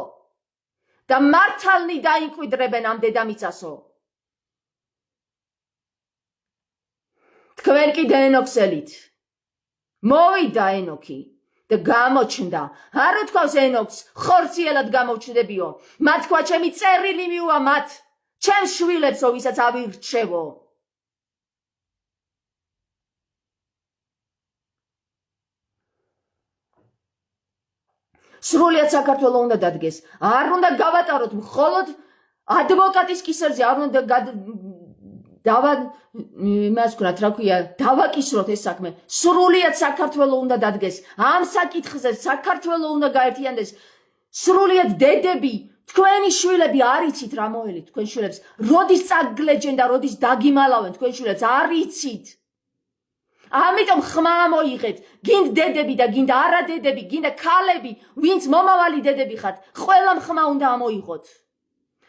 S1: და მართალნი დაიმკვიდრებენ ამ დედამიწასო. თქვენ კიდე ენოქსელით. მოვიდა ენოქი და გამოჩნდა. არ უთქვავს ენოქს, ხორციელად გამოჩნდებიო. მათ თქვა ჩემი წერილი მიუვა მათ, ჩემ შვილებსო, ვისაც ავირჩევო. სრულიად საქართველო უნდა დადგეს. არ უნდა გავატაროთ მხოლოდ ადვოკატის კისერზე, არ უნდა დავაკისროთ ეს საქმე. სრულიად საქართველო უნდა დადგეს. ამ საკითხზე საქართველო უნდა გაერთიანდეს. სრულიად დედები, თქვენი შვილები არ იცით რა მოელით თქვენ შვილებს. როდის წაგლეჯენ და როდის დაგიმალავენ თქვენ შვილებს, არ იცით. ამიტომ ხმა მოიღეთ, გინდ დედები და გინდა არა დედები, გინდა ქალები, ვინც მომავალი დედები ხართ, ყველამ ხმა უნდა ამოიღოთ.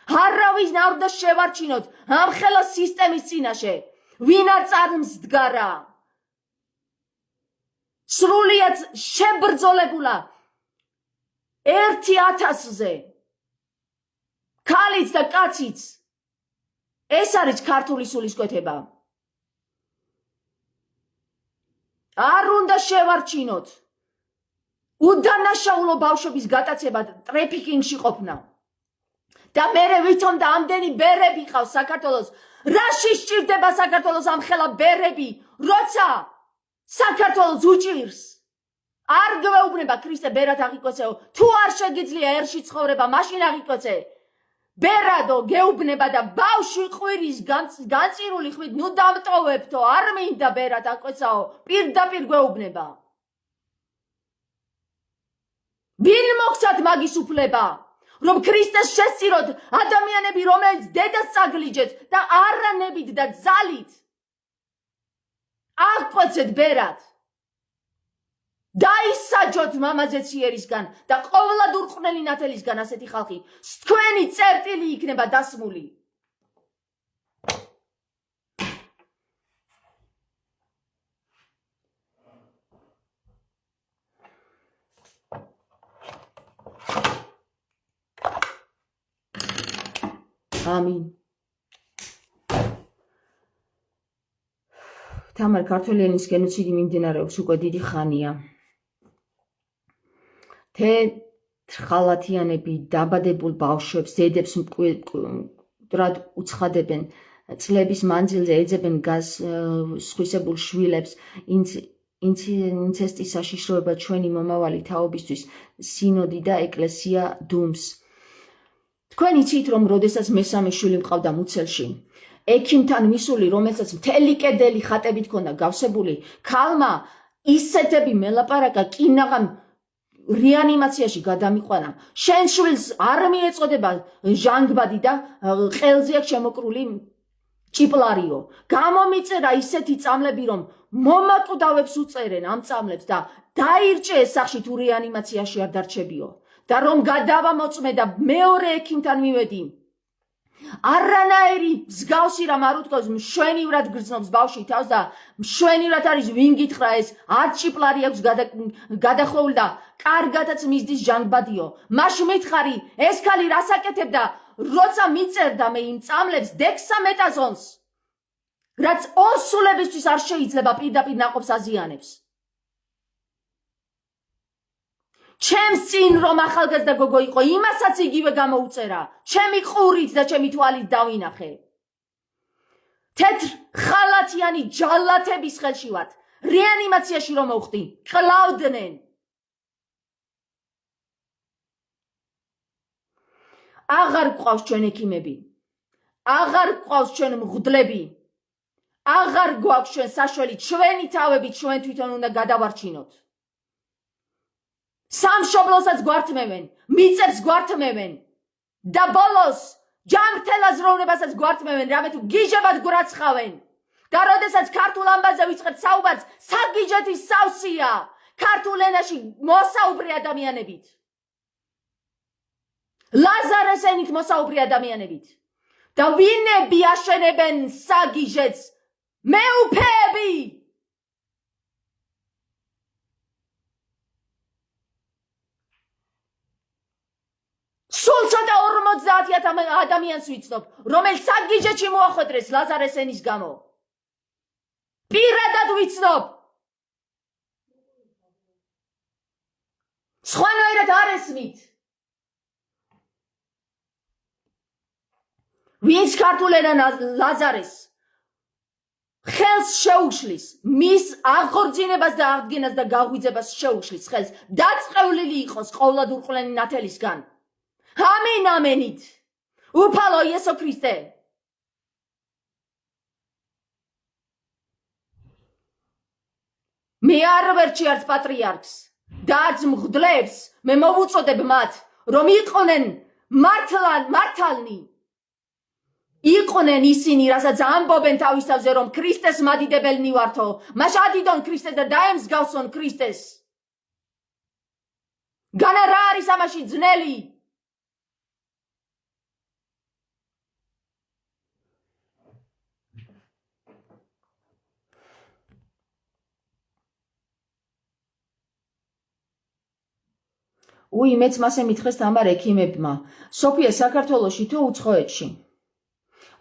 S1: არავის არ უნდა შევარჩინოთ ამ ხელა სისტემის წინაშე, ვინა წარმსდგარა. სრულიად შებრძოლებულა 1000-ზე. ქალიც და კაციც. ეს არის ქართული სულისკვეთება. არ უნდა შევარჩინოთ უდანაშაულო ბავშვების გატაცება ტრეფიკინგში ყოფნა. და მერე ვითომ და ამდენი ბერები ყავს საქართველოს. რაში სჭირდება საქართველოს ამ ხელა ბერები, როცა საქართველოს უჭირს? არ გვეუბნება ქრისტე ბერად აღიკვეცეო. თუ არ შეგიძლია ერში ცხოვრება, მაშინ აღიკვეცე. ბერადო გეუბნება და ბავშვი ყვირის განწირული ხვით, ნუ დამტოვებთო, არ მინდა ბერად აკვეცაო, პირდაპირ გვეუბნება. ვინ მოგცათ მაგის უფლება? რომ ქრისტეს შესწიროთ ადამიანები, რომელიც დედას წაგლიჯეთ და არანებით და ძალით აღკვეცეთ ბერად. დაისაჯოთ მამაზე ციერისგან და ყოვლად ურყვნელი ნათელისგან ასეთი ხალხი. თქვენი წერტილი იქნება დასმული. ამინ. თამარ, ქართველი ენის გენოციდი მიმდინარეობს უკვე დიდი ხანია. ხალათიანები დაბადებულ ბავშვებს, დედებს მკვდრად უცხადებენ, წლების მანძილზე ეძებენ სხვისებულ შვილებს, ინცესტის საშიშროება ჩვენი მომავალი თაობისთვის სინოდი და ეკლესია დუმს. თქვენ იცით, რომ როდესაც მესამე შვილი მყავდა მუცელში, ექიმთან მისული, რომელსაც მთელი კედელი ხატებით ჰქონდა გავსებული, ქალმა ისეთები მელაპარაკა, კინაღამ რეანიმაციაში გადამიყვანა. შენ შვილს არ მიეწოდება ჟანგბადი და ყელზე აქვს შემოკრული ჭიპლარიო. გამომიწერა ისეთი წამლები, რომ მომაკვდავებს უწერენ ამ წამლებს და დაირჭე ეს სახში თუ რეანიმაციაში არ დარჩებიო. და რომ გადავა მოწმე და მეორე ექიმთან მივედი. არანაირი მსგავსი რამ არ უთქოს, მშვენივრად გრძნობს ბავშვი თავს და მშვენივრად არის ვინ გითხრა ეს 10 ჭიპლარი აქვს გადახვეული და კარგადაც მისდის ჯანგბადიო. მაშინ მითხარი ეს ქალი რას აკეთებდა, როცა მიწერდა მე იმ წამლებს დექსამეტაზონს, რაც ორსულებისთვის არ შეიძლება პირდაპირ ნაყოფს აზიანებს. ჩემს წინ რომ ახალგაზრდა გოგო იყო, იმასაც იგივე გამოუწერა, ჩემი ყურით და ჩემი თვალით დავინახე. თეთრ ხალათიანი ჯალათების ხელში ვართ, რეანიმაციაში რომ მოვხდი, კლავდნენ. აღარ გვყავს ჩვენ ექიმები, აღარ გვყავს ჩვენ მღვდლები, აღარ გვაქვს ჩვენ საშუალებით, ჩვენი თავებით ჩვენ თვითონ უნდა გადავარჩინოთ. სამშობლოსაც გვართმევენ, მიწებს გვართმევენ და ბოლოს ჯანმრთელ აზროვნებასაც გვართმევენ, რამე თუ გიჟებად გვრაცხავენ. და როდესაც ქართულ ამბაზე ვიწყებთ საუბარს, საგიჟეთის სავსეა ქართულ ენაში მოსაუბრე ადამიანებით. ლაზარეს ენით მოსაუბრე ადამიანებით. და ვინები აშენებენ საგიჟეთს? მეუფეები. სულ ცოტა 50,000 ადამიანს ვიცნობ, რომელიც საგიჟეთში მოახვედრეს ლაზარეს ენის გამო. პირადად ვიცნობ. სხვანაირად არ ესმით. ვინც ქართულ ენა ლაზარეს ხელს შეუშლის, მის აღორძინებას და აღდგენას და გაღვიძებას შეუშლის ხელს, დაწყევლილი იყოს ყოვლადურყვლენი ნათელისგან. ამინ ამენით. უფალო იესო ქრისტე. მე არ ვერჩი არც პატრიარქს და არც მღვდლებს, მე მოვუწოდებ მათ, რომ იყვნენ მართალნი. იყვნენ ისინი, რასაც ამბობენ თავის თავზე, რომ ქრისტეს მადიდებელნი ვართო, მაშ ადიდონ ქრისტეს და დაემსგავსონ ქრისტეს. განა რა არის ამაში ძნელი? მეც მასე მითხრეს თამარ ექიმებმა, სოფია საქართველოში თუ უცხოეთში.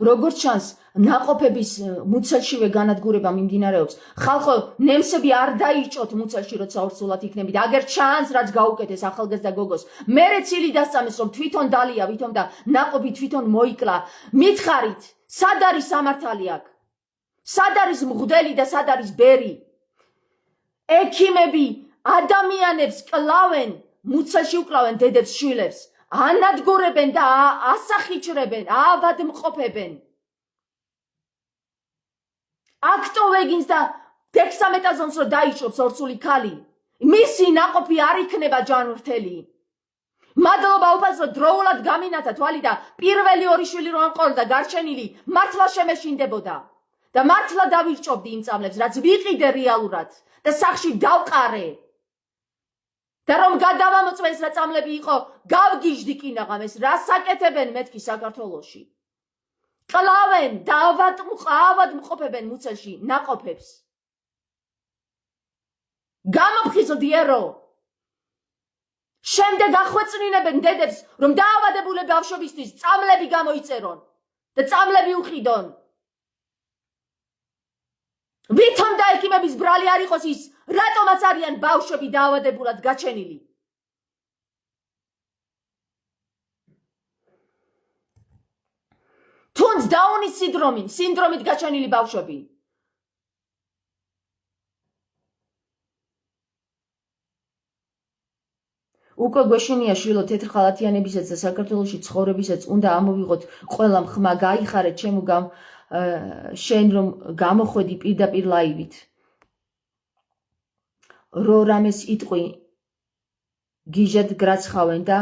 S1: როგორც ჩანს, ნაყოფების მუცელშივე განადგურება მიმდინარეობს. ხალხო, ნემსები არ დაიჭოთ მუცელში, როცა ორსულად იქნებით. აგერ ჩანს, რაც გაუკეთეს ახალგაზრდა გოგოს. მერე ცილი დასწამეს, რომ თვითონ დალია ვითომ და ნაყოფი თვითონ მოიკლა. მითხარით, სად არის სამართალი აქ? სად არის მღვდელი და სად არის ბერი? ექიმები ადამიანებს კლავენ, მუცელში უკლავენ დედებს, შვილებს. ანადგურებენ და ასახიჩრებენ, ავადმყოფებენ. აქტოვეგინს და დექსამეტაზონს რო დაიჭრობს ორსული ქალი, მისი ნაყოფი არ იქნება ჯანმრთელი. მადლობა უფალს, რომ დროულად გამინათა თვალი და პირველი ორი შვილი რო ამყოლდა გარჩენილი, მართლა შემეშინდებოდა. და მართლა დავიჭობდი იმ წამლებს, რაც ვიყიდე რეალურად და სახში დავყარე. და რომ გადავამოწმეს რა წამლები იყო, გავგიჟდი კინაღამ ეს რას აკეთებენ მეთქი საქართველოში. კლავენ და ავადმყოფებენ მუცელში ნაყოფებს. გამოფხიზლდიერო. შემდეგ ახვეწნინებენ დედებს, რომ დაავადებული ბავშვებისთვის წამლები გამოიწერონ და წამლები უყიდონ. ვითომ და ექიმების ბრალი არ იყოს ის, რატომაც არიან ბავშვები დაავადებულად გაჩენილი. თუნდაც დაუნის სინდრომით გაჩენილი ბავშვები. უკვე გვეშინია შვილო თეთრ ხალათიანებისაც და საქართველოში ცხოვრებისაც უნდა ამოვიღოთ ყველამ ხმა გაიხარეთ ჩემო შენ რომ გამოხვედი პირდაპირ ლაივით. რო რამეს იტყვი გიჟად გრაცხავენ და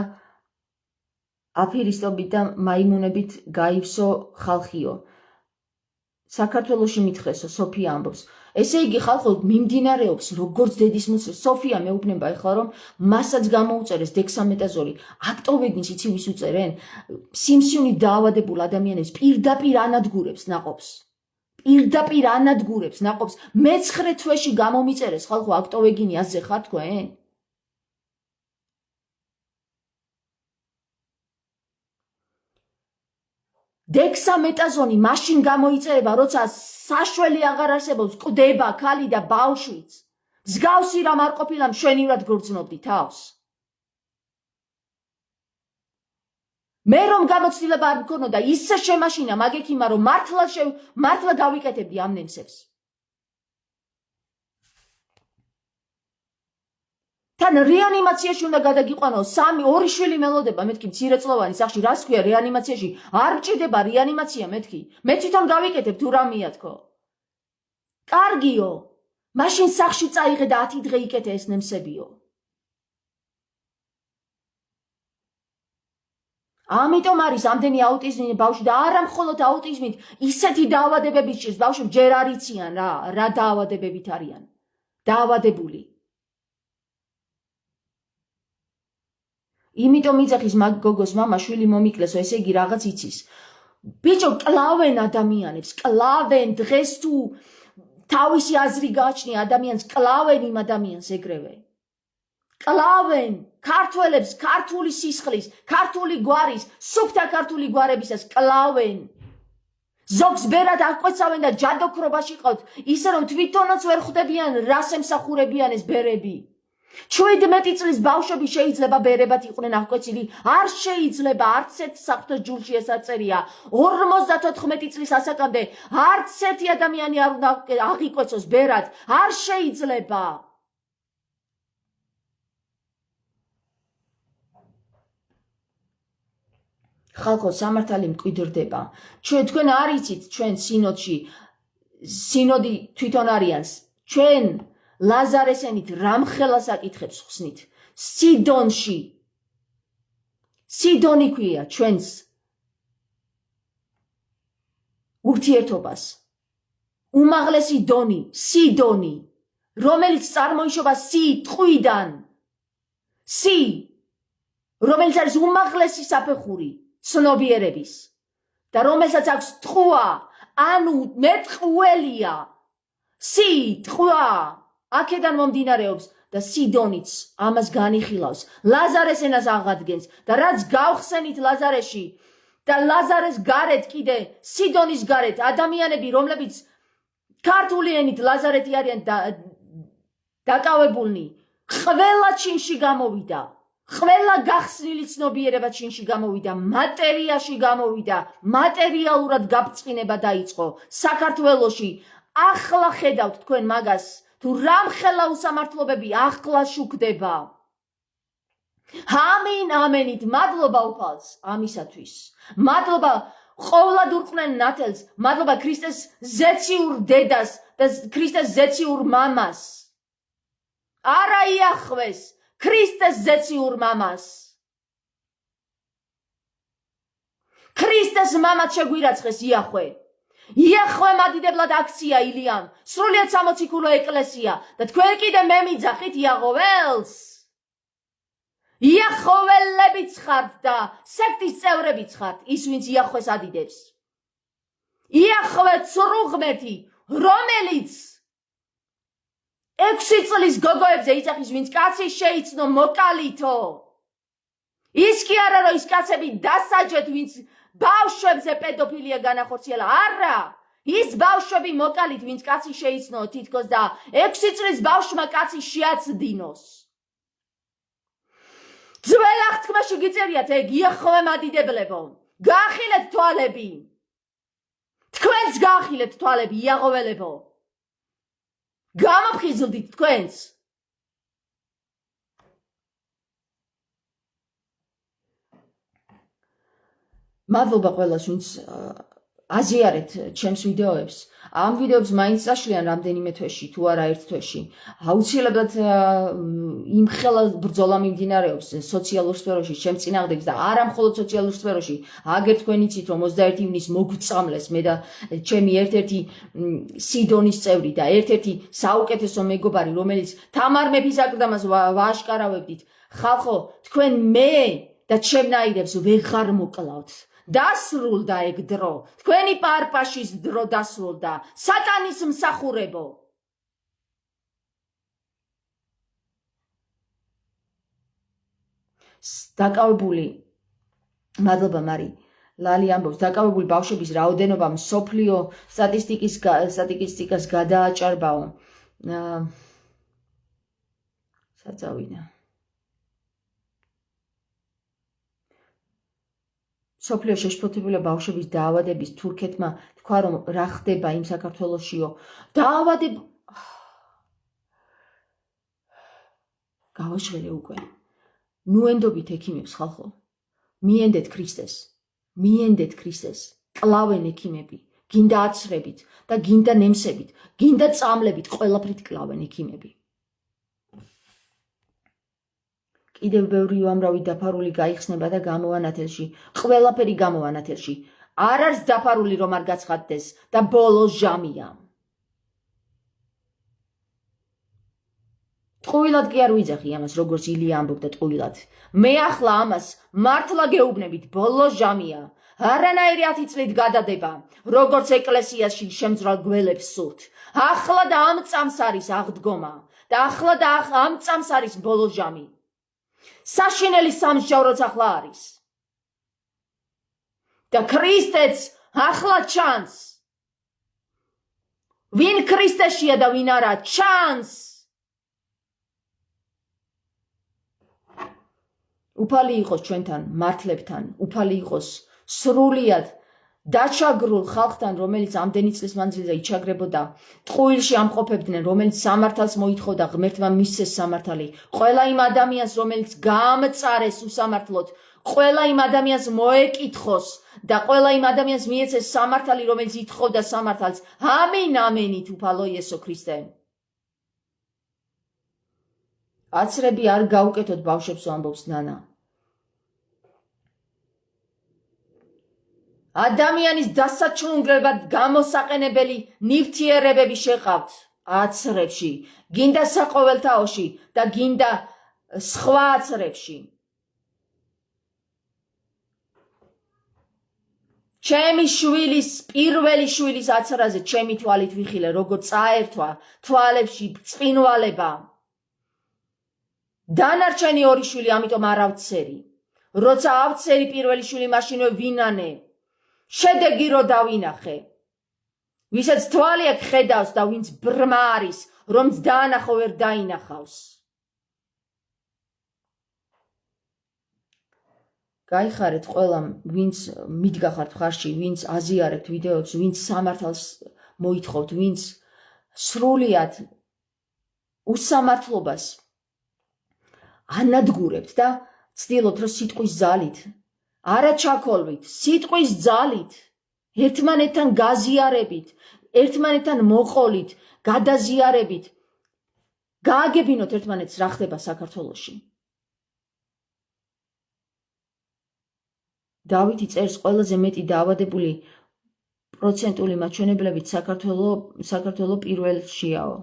S1: აფირისტობით და მაიმუნებით გაივსო ხალხიო. საქართველოში მითხრესო, სოფია ამბობს. ესე იგი ხალხო მიმდინარეობს როგორც დედის მოსწრე. სოფია მეუბნება ეხლა რომ მასაც გამოუწერეს დექსამეტაზოლი. აქტოვეგინს იცი ვის უწერენ? სიმსივნით დაავადებულ ადამიანებს პირდაპირ ანადგურებს ნაყოფს. პირდაპირ ანადგურებს ნაყოფს. მე-9 თვეში გამომიწერეს ხალხო აქტოვეგინი ასე ხარ თქვენ? დექსამეტაზონი მაშინ გამოიწერება, როცა საშველი აღარ არსებობს, კვდება ქალი და ბავშვიც. მსგავსი რამ არ ყოფილა მშვენივრად გრძნობდი თავს. მე რომ გამოცდილება არ მქონოდა, ისე შემაშინა მაგექიმა, რომ მართლა გავიკეთებდი ამ ნემსებს. თან რეანიმაციაში უნდა გადაგიყვანო, 2 შვილი მელოდება, მეთქი მცირეწლოვანი სახში, რას ქვია რეანიმაციაში? არ მჭირდება რეანიმაცია, მეთქი. მე თვითონ გავიკეთებ თუ რა მიათქო. კარგიო, მაშინ სახში წაიღე და 10 დღე იკეთე ეს ნემსებიო. ამიტომ არის ამდენი აუტიზმი ბავშვი და არა მხოლოდ აუტიზმით, ისეთი დაავადებები სჭირს ბავშვებს, ჯერ არ იციან რა დაავადებებით არიან დაავადებული. იმიტომ იძახის მაგ გოგოს მამა შვილი მომიკლესო, ესე იგი რაღაც იცის. ბიჭო, კლავენ ადამიანებს, კლავენ დღეს თუ თავისი აზრი გააჩნია ადამიანს, კლავენ იმ ადამიანს ეგრევე. კლავენ ქართველებს, ქართული სისხლის, ქართული გვარის, სუფთა ქართული გვარებისას კლავენ. ზოგს ბერად აკვეცავენ და ჯადოქრობაში ყავთ, ისე რომ თვითონაც ვერ ხვდებიან რას ემსახურებიან ეს ბერები. 17 წლის ბავშვები შეიძლება ბერებად იყვნენ აღკვეცილი, არ შეიძლება არც ერთ საფრთხეს ჯულში ეს აწერია. 54 წლის ასაკამდე არც ერთი ადამიანი არ უნდა აღიკვეცოს ბერად, არ შეიძლება. ხალხო, სამართალი მკვიდრდება. თქვენ არ იცით ჩვენ სინოდში, სინოდი თვითონ არიან. ჩვენ ლაზარესენით რამხელა საკითხებს ხსნით. სიდონი ქვია ჩვენს ურთიერთობას. უმაღლესი დონი, სიდონი, რომელიც წარმოიშობა სიტყვიდან. რომელიც არის უმაღლესი საფეხური ცნობიერების და რომელსაც აქვს ტყუა, ანუ მეტყველია. სიტყვა აქედან მომდინარეობს და სიდონიც ამას განიხილავს. ლაზარესენას აღადგენს და რაც გავხსენით ლაზარეში და ლაზარეს გარეთ კიდე სიდონის გარეთ ადამიანები, რომლებიც ქართული ენით ლაზარეთი არიან დაკავებულნი, ყველა ჩინში გამოვიდა. ყველა გახსნილი ცნობიერება ჩინში გამოვიდა, მატერიაში გამოვიდა, მატერიალურად გაბწყინება დაიწყო საქართველოში. ახლა ხედავთ თქვენ მაგას, თუ რამხელა უსამართლობები ახლა შუქდება. ამენით, მადლობა უფალს ამისათვის. მადლობა ყოვლად ურყნენ ნათელს, მადლობა ქრისტეს ზეციურ დედას და ქრისტეს ზეციურ მამას. არა იახვეს ქრისტეს ზეციურ მამას. ქრისტეს მამაც შეგვირაცხეს იახვე. იახვე მადიდებლად აქცია ილიამ, სრულიად სამოციქულო ეკლესია და თქვენ კიდე მე მიძახით იაღველს. იახოველებიც ხართ და სექტის წევრებიც ხართ, ის ვინც იახვეს ადიდებს. იახვე ცრუ ღმერთი, რომელიც 6 წლის გოგოებზე იძახის, ვინც კაცი შეიცნო მოკალითო. ის კი არა რომ ის კაცები დასაჯეთ, ვინც ბავშვებზე პედოფილია განახორციელა. არა, ის ბავშვები მოკალით, ვინც კაცი შეიცნო თითქოს და 6 წლის ბავშვმა კაცი შეაცდინოს. ძველ აღთქმაში გიწერიათ ეგ იახვე მადიდებლებო. გაახილეთ თვალები. თქვენც გაახილეთ თვალები იაღველებო. გამოფხიზლდით თქვენც. მადლობა ყველას, ვინც აზიარეთ ჩემს ვიდეოებს. Ამ ვიდეოებს მაინც წაშლიან რამდენიმე თვეში, თუ არა ერთ თვეში. აუცილებლად იმ ხელა ბრძოლა მიმდინარეობს სოციალურ სფეროში, ჩემს წინააღმდეგ და არა მხოლოდ სოციალურ სფეროში. აგერ თქვენ იცით, რომ 21 ივნისს მოგვწამლეს მე და ჩემი ერთ-ერთი სიდონის წევრი და ერთ-ერთი საუკეთესო მეგობარი, რომელიც თამარ მეფის აკლდამას ვააშკარავებდით. ხალხო, თქვენ მე და ჩემნაირებს ვეღარ მოკლავთ. დასრულდა ეგ დრო, თქვენი პარპაშის დრო დასრულდა, სატანის მსახურებო. დაკავებული, მადლობა მარი, ლალი ამბობს, დაკავებული ბავშვების რაოდენობა მსოფლიო სტატისტიკას გადააჭარბაო. საწავინა. სოფლიო შეშფოთებულა ბავშვების დაავადების თურქეთმა თქვა, რომ რა ხდება იმ საქართველოშიო. დაავადება გავაშვერე უკვე. ნუ ენდობით ექიმებს ხალხო. მიენდეთ ქრისტეს. მიენდეთ ქრისტეს. კლავენ ექიმები. გინდა აცრებით და გინდა ნემსებით, გინდა წამლებით, ყველაფრით კლავენ ექიმები. კიდევ ბევრი უამრავი დაფარული გაიხსნება და გამოვანათელში. ყველაფერი გამოვანათელში. არ არის დაფარული რომ არ გაცხადდეს და ბოლო ჟამია. ტყუილად კი არ ვიძახი ამას, როგორც ილია ამბობდა ტყუილად. მე ახლა ამას მართლა გეუბნებით, ბოლო ჟამია. არანაირი 10 წლით გადადება, როგორც ეკლესიაში შემძრალ გველებს სურთ. ახლა და ამ წამს არის აღდგომა და ახლა და ამ წამს არის ბოლო ჟამი. საშინელი სამსჯავროც ახლა არის. და ქრისტეც ახლა ჩანს. ვინ ქრისტეშია და ვინ არა ჩანს. უფალი იყოს ჩვენთან, მართლებთან, უფალი იყოს სრულიად დაჩაგრულ ხალხთან, რომელიც ამდენი წლის მანძილზე იჩაგრებოდა, ტყუილში ამყოფებდნენ, რომელიც სამართალს მოითხოვდა, ღმერთმა მისცეს სამართალი. ყველა იმ ადამიანს, რომელიც გაამწარეს უსამართლოდ, ყველა იმ ადამიანს მოეკითხოს და ყველა იმ ადამიანს მიეცეს სამართალი, რომელიც ითხოვდა სამართალს. ამინ, ამენით, უფალო იესო ქრისტე. აცრები არ გაუკეთოთ ბავშვებს, ამბობს ნანა. ადამიანის დასაჩუნებლად გამოსაყენებელი ნივთიერებები შეყავთ აცრებში, გინდა საყოველთაოში და გინდა სხვა აცრებში. ჩემი შვილის, პირველი შვილის აცრაზე ჩემი თვალით ვიხილე, როგორც წაერთვა თვალებში ბრწყინვალება. დანარჩენი ორი შვილი ამიტომ არ ავცერი. როცა ავცერი პირველი შვილი, მაშინვე ვინანე. შედეგი რო დავინახე. ვისაც თვალი აქვს ხედავს და ვინც ბრმა არის, რომც დაანახო ვერ დაინახავს. გაიხარეთ ყველამ, ვინც მიდგახართ ხარში, ვინც აზიარებთ ვიდეოებს, ვინც სამართალს მოითხოვთ, ვინც სრულიად უსამართლობას ანადგურებთ და ცდილობთ, რომ სიტყვის ძალით, არა ჩაქოლვით, სიტყვის ძალით, ერთმანეთთან გაზიარებით, ერთმანეთთან მოყოლით, გადაზიარებით, გააგებინოთ ერთმანეთს რა ხდება საქართველოში. დავითი წერს ყველაზე მეტი დაავადებული პროცენტული მაჩვენებლებით საქართველო პირველშიაო.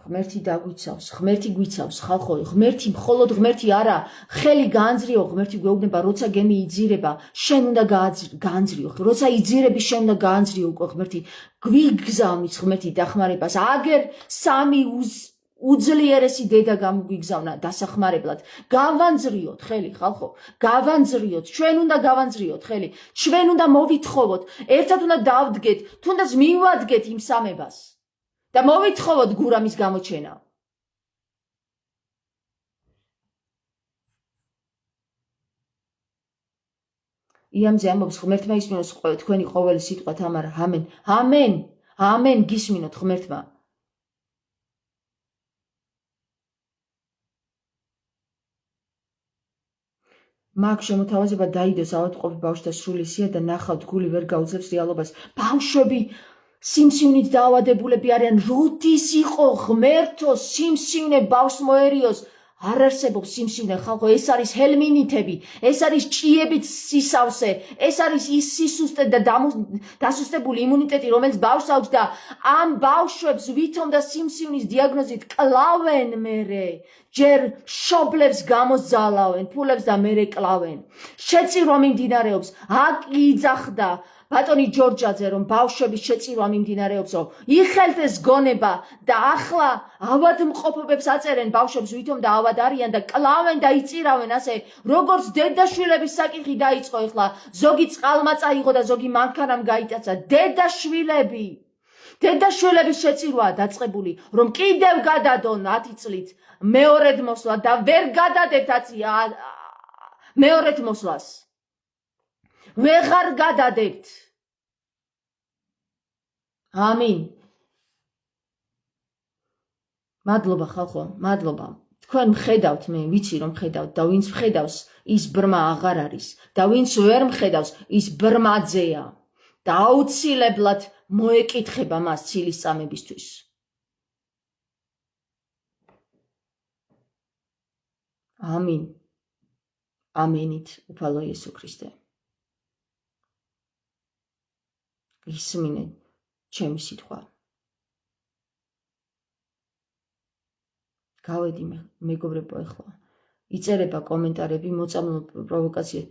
S1: ღმერთი დაგვიცავს, ღმერთი გვიცავს, ხალხო, ღმერთი, მხოლოდ ღმერთი არა, ხელი გაანძრიო, ღმერთი გვეუბნება, როცა გემი იძირება, შენ უნდა გაანძრიო, როცა იძირები, შენ უნდა გაანძრიო უკვე ღმერთი, გვიგზავნის ღმერთი დახმარებას, აგერ სამი უძლიერესი დედა გამოგვიგზავნა დასახმარებლად, გავანძრიოთ ხელი, ხალხო, გავანძრიოთ, ჩვენ უნდა გავანძრიოთ ხელი, ჩვენ უნდა მოვითხოვოთ, ერთად უნდა დავდგეთ, თუნდაც მივადგეთ იმ სამებას. და მოვითხოვოთ გურამის გამოჩენა. იამზე ამბობს, ღმერთმა ისმინოს თქვენი ყოველი სიტყვა თამარა. ამენ. ამენ. ამენ გისმინოთ ღმერთმა. მაგ შემოთავაზება დაიდოს ავადმყოფი ბავშვთა სრული სია და ნახავთ გული ვერ გაუძლებს რეალობას. ბავშვები სიმსივნით დაავადებულები არიან. როდის იყო ღმერთო სიმსივნე ბავშვს მოერიოს? არ არსებობს სიმსივნე ხალხო, ეს არის ჰელმინითები, ეს არის ჭიებით სისავსე, ეს არის ის სისუსტე და დასუსტებული იმუნიტეტი, რომელიც ბავშვს აქვს და ამ ბავშვებს ვითომ და სიმსივნის დიაგნოზით კლავენ მერე, ჯერ შობლებს გამოსძალავენ, ფულებს და მერე კლავენ. შეწირვა მიმდინარეობს, აქ იძახდა ბატონი ჯორჯაძე, რომ ბავშვების შეწირვა მიმდინარეობსო, იხელთ ეს გონება და ახლა ავადმყოფობებს აწერენ ბავშვებს ვითომ და ავად არიან და კლავენ და იწირავენ ასე, როგორც დედაშვილების საკითხი დაიწყო ეხლა, ზოგი წყალმა წაიღო და ზოგი მანქანამ გაიტაცა. დედაშვილების შეწირვაა დაწყებული, რომ კიდევ გადადონ 10 წლით მეორედ მოსვლა და ვერ გადადებთ მეორედ მოსვლას. ვეღარ გადადებთ. ამინ. მადლობა ხალხო, მადლობა. თქვენ მხედავთ, მე ვიცი რომ მხედავთ და ვინც მხედავს, ის ბრმა აღარ არის და ვინც ვერ მხედავს, ის ბრმაძეა და აუცილებლად მოეკითხება მას ცილის წამებისთვის. ამინ. ამენით, უფალო იესო ქრისტე. ისმინე ჩემი სიტყვა. გავედი მეგობრებო ახლა. იწერება კომენტარები, მოწამლო პროვოკაცია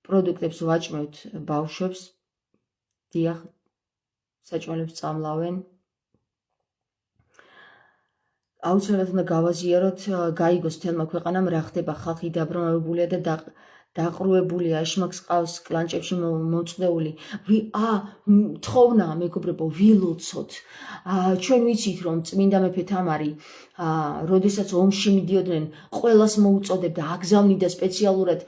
S1: პროდუქტებს ვაჭმევთ ბავშვებს. დიახ, საჭმელებს წამლავენ. აუცილებლად უნდა გავაზიაროთ, გაიგოს თელმა ქვეყანამ რა ხდება, ხალხი დაბრუნებულია და დაყრუებულია, აშმაკს ყავს კლანჭებში მოწყდეული. თხოვნა მეგობრებო, ვილოცოთ. ჩვენ ვიცით რომ წმინდა მეფე თამარი, როდესაც ომში მიდიოდნენ, ყველას მოუწოდებდა, აგზავნიდა სპეციალურად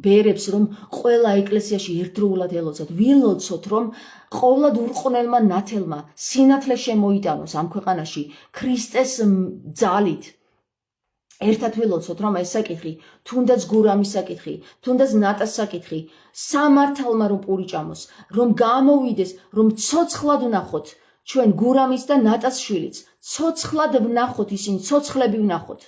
S1: ბერებს, რომ ყველა ეკლესიაში ერთდროულად ელოცოთ. ვილოცოთ, რომ ყოვლად ურყნელმა ნათელმა სინათლე შემოიტანოს ამ ქვეყანაში ქრისტეს ძალით. ერთად ვილოცოთ, რომ ეს საკითხი, თუნდაც გურამის საკითხი, თუნდაც ნატას საკითხი, სამართალმა რომ პური ჭამოს, რომ გამოვიდეს, რომ ცოცხლად ვნახოთ ჩვენ გურამის და ნატას შვილიც, ცოცხლად ვნახოთ ისინი, ცოცხლები ვნახოთ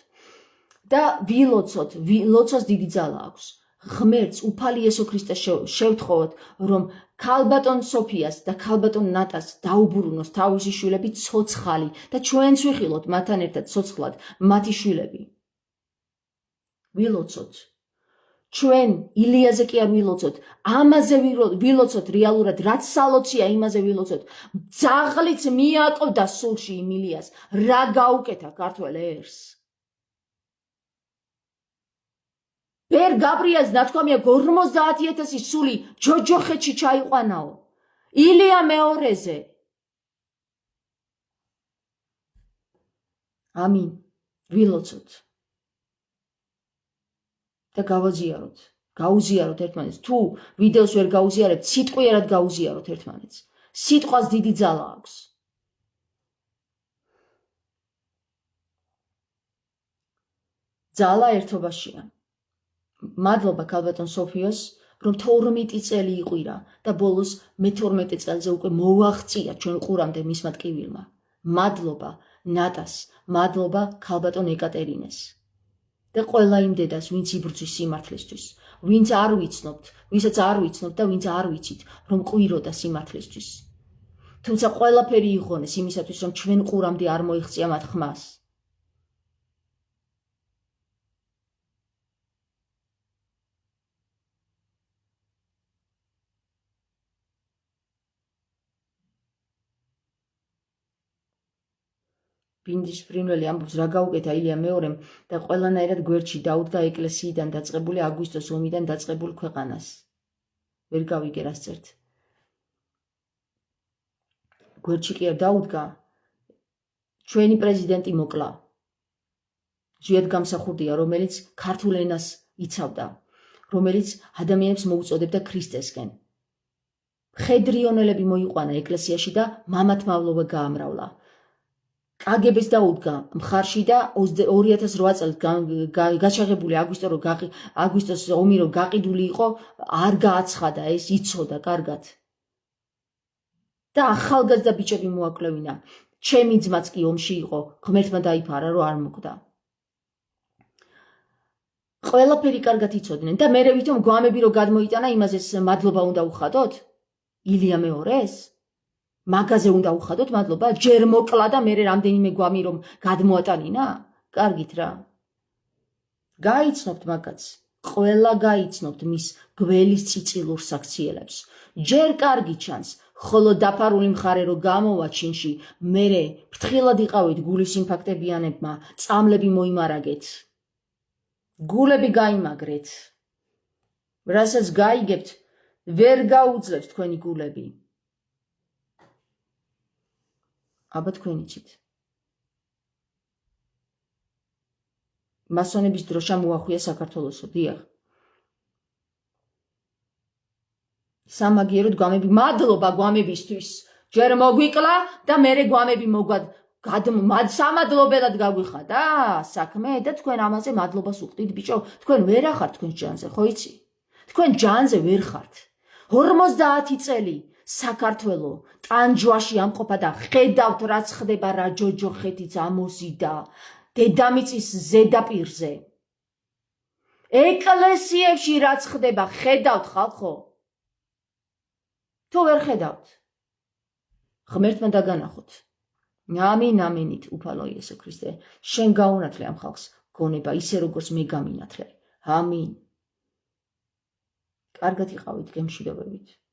S1: და ვილოცოთ, ლოცვას დიდი ძალა აქვს. ღმერთს, უფალი იესო ქრისტეს შევთხოვოთ, რომ ქალბატონ სოფიას და ქალბატონ ნატას დაუბრუნოს თავისი შვილები ცოცხალი და ჩვენც ვიხილოთ მათთან ერთად ცოცხლად მათი შვილები. ვილოცოთ. ჩვენ ილიაზე კი არ ვილოცოთ, ამაზე ვილოცოთ რეალურად, რაც სალოცია, იმაზე ვილოცოთ. ძაღლიც მიაკვდა სულში იმ ილიას, რა გაუკეთა ქართველ ერს. ბერ გაბრიელს ნათქვამია 50,000 სული ჯოჯოხეთში ჩაიყვანაო. ილია მეორეზე. ამინ. ვილოცოთ. და გავაზიაროთ. გაუზიაროთ ერთმანეთს. თუ ვიდეოს ვერ გაუზიარებთ, სიტყვიერად გაუზიაროთ ერთმანეთს. სიტყვას დიდი ძალა აქვს. ძალა ერთობაშია. მადლობა ქალბატონ სოფიოს, რომ 12 წელი იყვირა და ბოლოს მე-12 წელზე უკვე მოვაღწია ჩვენ ყურამდე მისმა ტკივილმა. მადლობა ნატას, მადლობა ქალბატონ ეკატერინეს. და ყველა იმ დედას, ვინც იბრძვის სიმართლისთვის, ვინც არ ვიცნობთ, ვინცაც არ ვიცნობთ და ვინც არ ვიცით, რომ ყვიროდა სიმართლისთვის. თუმცა ყველაფერი იღონეს იმისათვის, რომ ჩვენ ყურამდე არ მოიღწია მათ ხმას. ბინდის ფრინველი ამბობს, რა გაუკეთა ილია მეორემ და ყველანაირად გვერდში დაუდგა ეკლესიიდან დაწყებული აგვისტოს ომიდან დაწყებულ ქვეყანას. ვერ გავიგე რას წერთ. გვერდში კი არ დაუდგა, ჩვენი პრეზიდენტი მოკლა. ზვიად გამსახურდია, რომელიც ქართულ ენას იცავდა, რომელიც ადამიანებს მოუწოდებდა ქრისტესკენ. მხედრიონელები მოიყვანა ეკლესიაში და მამათმავლობა გაამრავლა. კგბ-ს დაუდგა მხარში და 2008 წელს გაჩაღებული აგვისტოს ომი რო გაყიდული იყო, არ გააცხადა ეს, იცოდა კარგად. და ახალგაზრდა ბიჭები მოაკლევინა. ჩემი ძმაც კი ომში იყო, ღმერთმა დაიფარა, რომ არ მოკვდა. ყველაფერი კარგად იცოდნენ და მერე ვითომ გვამები რო გადმოიტანა, იმაზეც მადლობა უნდა უხადოთ? ილია მეორეს? მაგაზე უნდა უხადოთ მადლობა? ჯერ მოკლა და მერე რამდენიმე გვამი რომ გადმოატანინა? კარგით რა. გაიცნობთ მაგაც. ყველა გაიცნობთ მის გველის წიწილურ საქციელებს. ჯერ კარგი ჩანს, ხოლო დაფარული მხარე რო გამოვა ჩინში, მერე ფრთხილად იყავით გულის ინფარქტებიანებმა, წამლები მოიმარაგეთ. გულები გაიმაგრეთ. რასაც გაიგებთ, ვერ გაუძლებს თქვენი გულები. აბა თქვენ იცით. მასონების დროშა მოახვია საქართველოსო, დიახ. სამაგიეროდ გვამები, მადლობა გვამებისთვის. ჯერ მოგვიკლა და მერე გვამები მოგვად სამადლობელად გაგვიხადა საქმე და თქვენ ამაზე მადლობას უხდით ბიჭო, თქვენ ვერ ახართ თქვენ ჯანზე, ხო იცი? თქვენ ჯანზე ვერ ხართ. 50 წელი საქართველო ტანჯვაში ამყოფა და ხედავთ რაც ხდება რა ჯოჯოხეთიც ამოზიდა დედამიწის ზედაპირზე. ეკლესიებში რაც ხდება ხედავთ ხალხო? თუ ვერ ხედავთ? ღმერთმა დაგანახოთ. ამინ ამენით უფალო იესო ქრისტე, შენ გაუნათლე ამ ხალხს გონება ისე როგორც მე გამინათლე. ამინ. კარგად იყავით გემშვიდობებით.